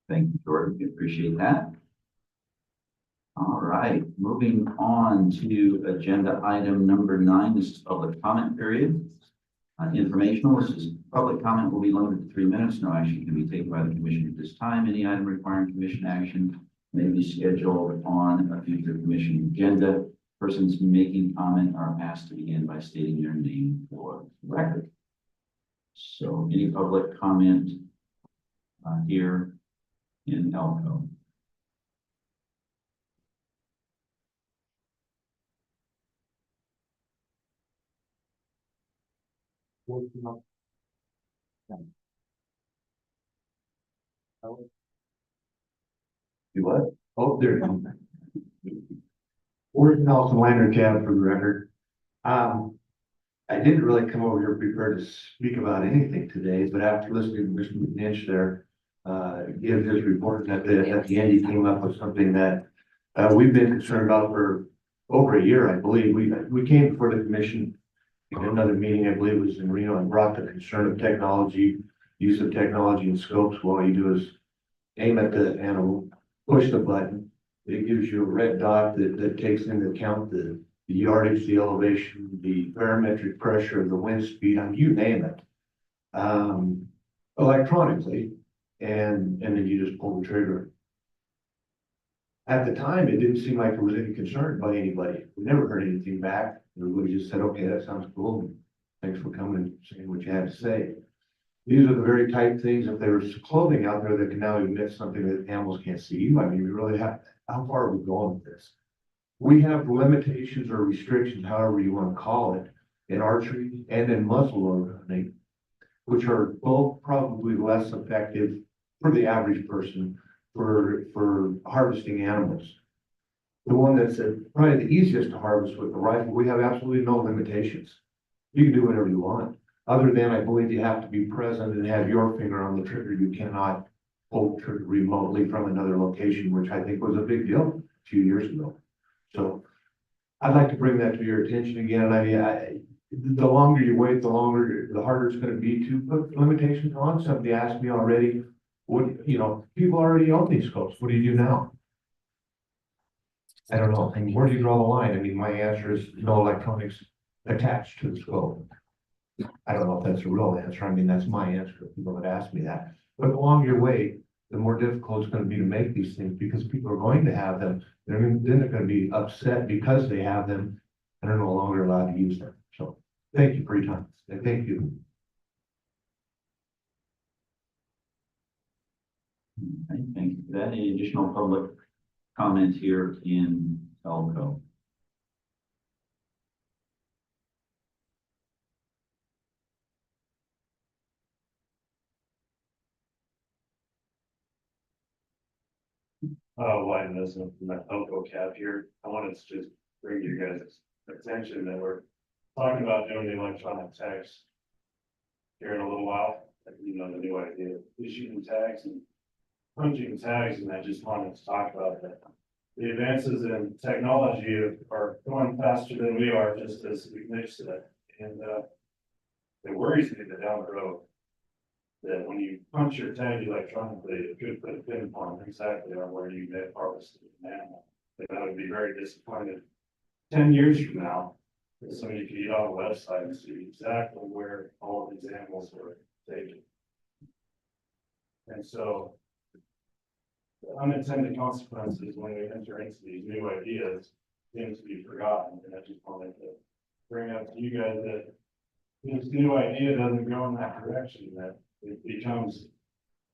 Thank you, Jordan. We appreciate that. All right, moving on to agenda item number 9. This is public comment period. Informational. This is public comment will be limited to 3 minutes. No action can be taken by the commission at this time. Any item requiring commission action may be scheduled on a future commission agenda. Persons making comment are asked to begin by stating their name for the record. So any public comment here in Elko? You what? Oh, there you go. We're Nelson Lander Cab for the record. I didn't really come over here prepared to speak about anything today, but after listening to Mr. McNinch there, give his report and at the end, he came up with something that we've been concerned about for over a year, I believe. We came before the commission in another meeting, I believe it was in Reno, and brought the concern of technology, use of technology and scopes. All you do is aim at the animal, push the button. It gives you a red dot that takes into account the yardage, the elevation, the barometric pressure, the wind speed, you name it. Electronically, and then you just pull the trigger. At the time, it didn't seem like there was any concern by anybody. We never heard anything back. Everybody just said, okay, that sounds cool. Thanks for coming and saying what you had to say. These are the very type things, if there's clothing out there that can now emit something that animals can't see, I mean, we really have, how far are we going with this? We have limitations or restrictions, however you want to call it, in archery and in muzzleloader hunting, which are both probably less effective for the average person for harvesting animals. The one that's probably the easiest to harvest with the rifle, we have absolutely no limitations. You can do whatever you want. Other than I believe you have to be present and have your finger on the trigger. You cannot pull the trigger remotely from another location, which I think was a big deal a few years ago. So I'd like to bring that to your attention again. The longer you wait, the harder it's going to be to put limitations on. Somebody asked me already, people already own these scopes. What do you do now? I don't know. I mean, where do you draw the line? I mean, my answer is no electronics attached to the scope. I don't know if that's a real answer. I mean, that's my answer to people that ask me that. But the longer you wait, the more difficult it's going to be to make these things because people are going to have them. Then they're going to be upset because they have them and are no longer allowed to use them. So thank you for your time. Thank you. Okay, thank you for that. Any additional public comment here in Elko? Why this from that Elko cap here, I wanted to just bring you guys' attention that we're talking about doing the electronic tags here in a little while, the new idea, issuing tags and punching tags, and I just wanted to talk about that. The advances in technology are going faster than we are, just as we mentioned it, and it worries me that down the road, that when you punch your tag electronically, it could put a pinpoint exactly on where you may harvest an animal. And I would be very disappointed 10 years from now, if somebody could get on the website and see exactly where all of these animals were taken. And so the unintended consequences when we enter into these new ideas seem to be forgotten. And I just wanted to bring up to you guys that this new idea doesn't go in that direction, that it becomes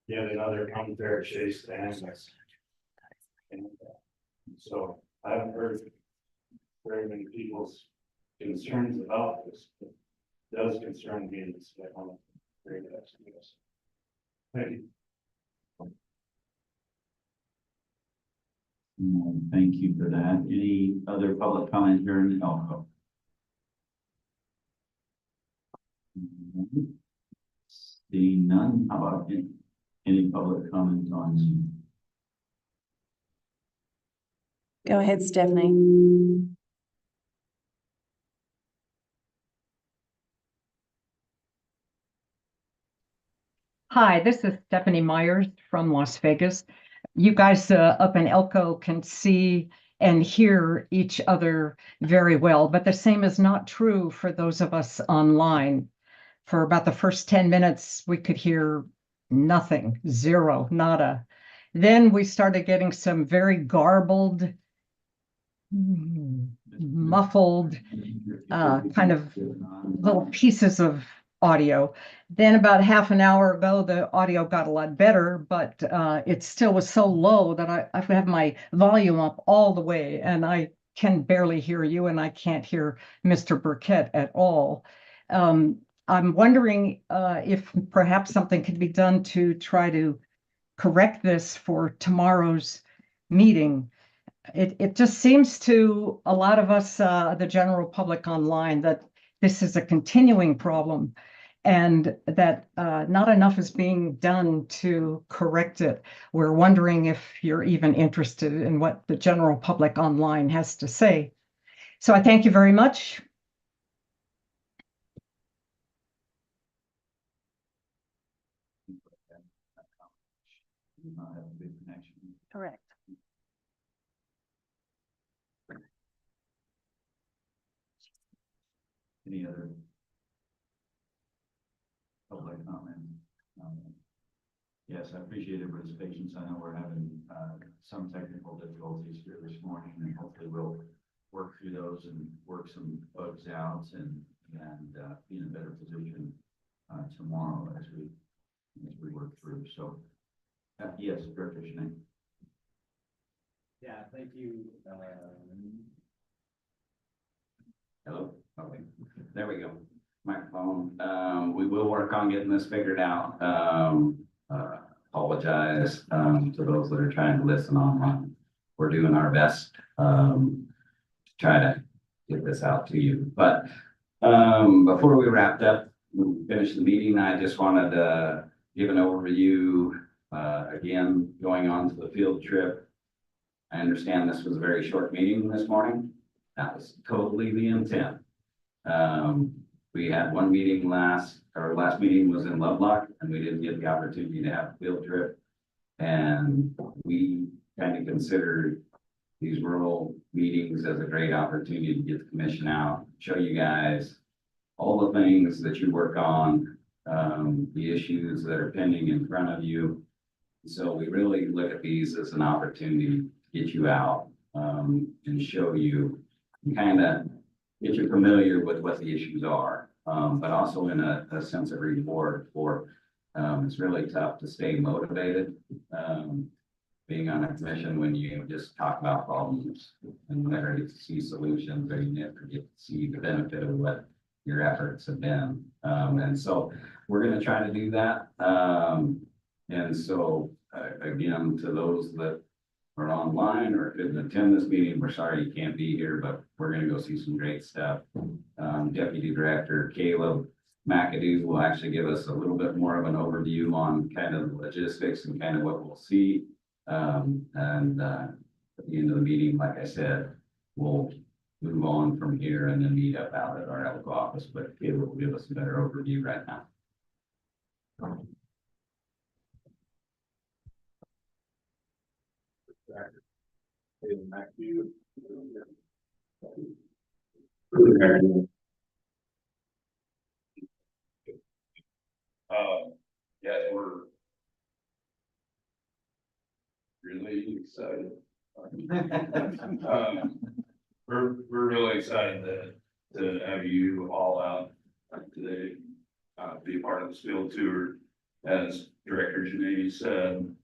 yet another unfair chase to animals. And so I haven't heard very many people's concerns about this, but it does concern me. It's like, I want to bring that to you. Thank you. Thank you for that. Any other public comment here in Elko? Seeing none, how about any public comment on Zoom? Go ahead, Stephanie. Hi, this is Stephanie Myers from Las Vegas. You guys up in Elko can see and hear each other very well, but the same is not true for those of us online. For about the first 10 minutes, we could hear nothing, zero, nada. Then we started getting some very garbled, muffled, kind of little pieces of audio. Then about half an hour ago, the audio got a lot better, but it still was so low that I have my volume up all the way and I can barely hear you and I can't hear Mr. Burkett at all. I'm wondering if perhaps something could be done to try to correct this for tomorrow's meeting. It just seems to a lot of us, the general public online, that this is a continuing problem and that not enough is being done to correct it. We're wondering if you're even interested in what the general public online has to say. So I thank you very much. Not have a good connection. Correct. Any other public comment? Yes, I appreciate everybody's patience. I know we're having some technical difficulties here this morning, and hopefully we'll work through those and work some bugs out and be in a better position tomorrow as we work through. So, yes, Director Shanae. Yeah, thank you. Hello, okay, there we go. Microphone. We will work on getting this figured out. Apologize to those that are trying to listen online. We're doing our best to try to get this out to you. But before we wrapped up, finish the meeting, I just wanted to give an overview. Again, going on to the field trip. I understand this was a very short meeting this morning. That was totally the intent. We had one meeting our last meeting was in Lovelock, and we didn't get the opportunity to have a field trip. And we kind of considered these rural meetings as a great opportunity to get the commission out, show you guys all the things that you work on, the issues that are pending in front of you. So we really look at these as an opportunity to get you out and show you and kind of get you familiar with what the issues are, but also in a sense of reward for it's really tough to stay motivated being on a commission when you just talk about problems and never get to see solutions or you never get to see the benefit of what your efforts have been. And so we're going to try to do that. And so again, to those that are online or couldn't attend this meeting, we're sorry you can't be here, but we're going to go see some great stuff. Deputy Director Caleb McAdoo will actually give us a little bit more of an overview on kind of the logistics and kind of what we'll see. And at the end of the meeting, like I said, we'll move on from here and then meet up out at our Elko office, but Caleb will give us a better overview right now. Yes, we're really excited. We're really excited to have you all out today, be a part of this field tour. As Director Janae said,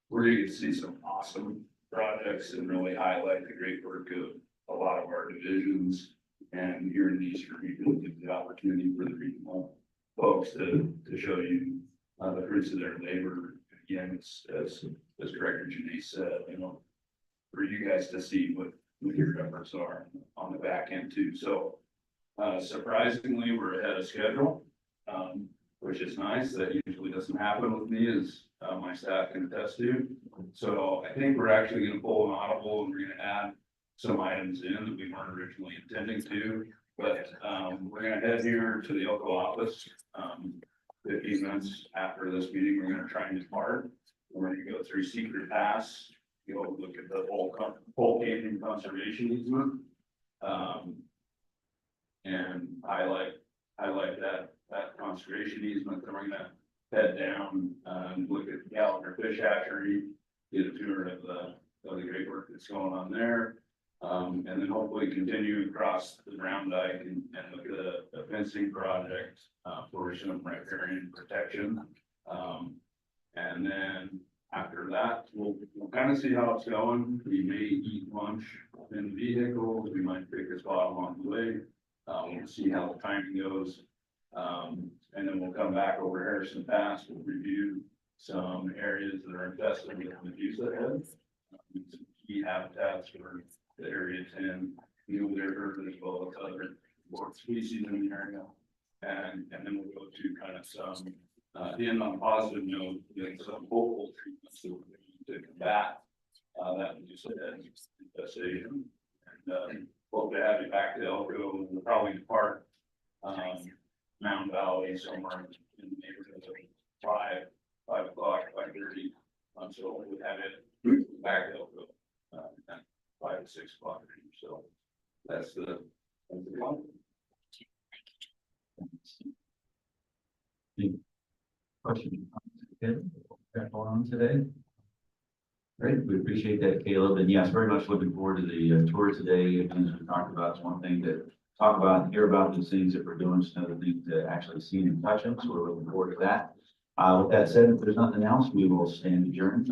we're going to get to see some awesome projects and really highlight the great work of a lot of our divisions. And here in the Eastern region, give the opportunity for the regional folks to show you the fruits of their labor. Again, as Director Janae said, for you guys to see what your efforts are on the back end too. So surprisingly, we're ahead of schedule, which is nice. That usually doesn't happen with me, as my staff can attest to. So I think we're actually going to pull an audible and we're going to add some items in that we weren't originally intending to. But we're going to head here to the Elko office. 15 minutes after this meeting, we're going to try and depart. We're going to go through Secret Pass, look at the whole Canyon conservation easement, and highlight that conservation easement. Then we're going to head down and look at the Gallagher Fish Hatchery, get a tour of the great work that's going on there. And then hopefully continue across the Brown Dyke and look at a fencing project, for some riparian protection. And then after that, we'll kind of see how it's going. We may eat lunch in the vehicle, we might pick a spot along the way. We'll see how the timing goes. And then we'll come back over Harrison Pass, we'll review some areas that are infested with Medusa heads. Some key habitats for the area 10, mule deer, as well as other more species in the area. And then we'll go to kind of some, end on a positive note, getting some hopeful treatments that we're going to combat that Medusa head infestation. And hope to have you back to Elko. We'll probably depart Mountain Valley somewhere in the neighborhood of 5 o'clock, 5:30. So we have it back to Elko at 5 to 6 o'clock. So that's the one. Any questions? Good. Got going on today? Great, we appreciate that, Caleb, and yes, very much looking forward to the tour today. As we talked about, it's one thing to talk about and hear about these things that we're doing, it's another thing to actually see and touch them, so we're looking forward to that. With that said, if there's nothing else, we will stand adjourned.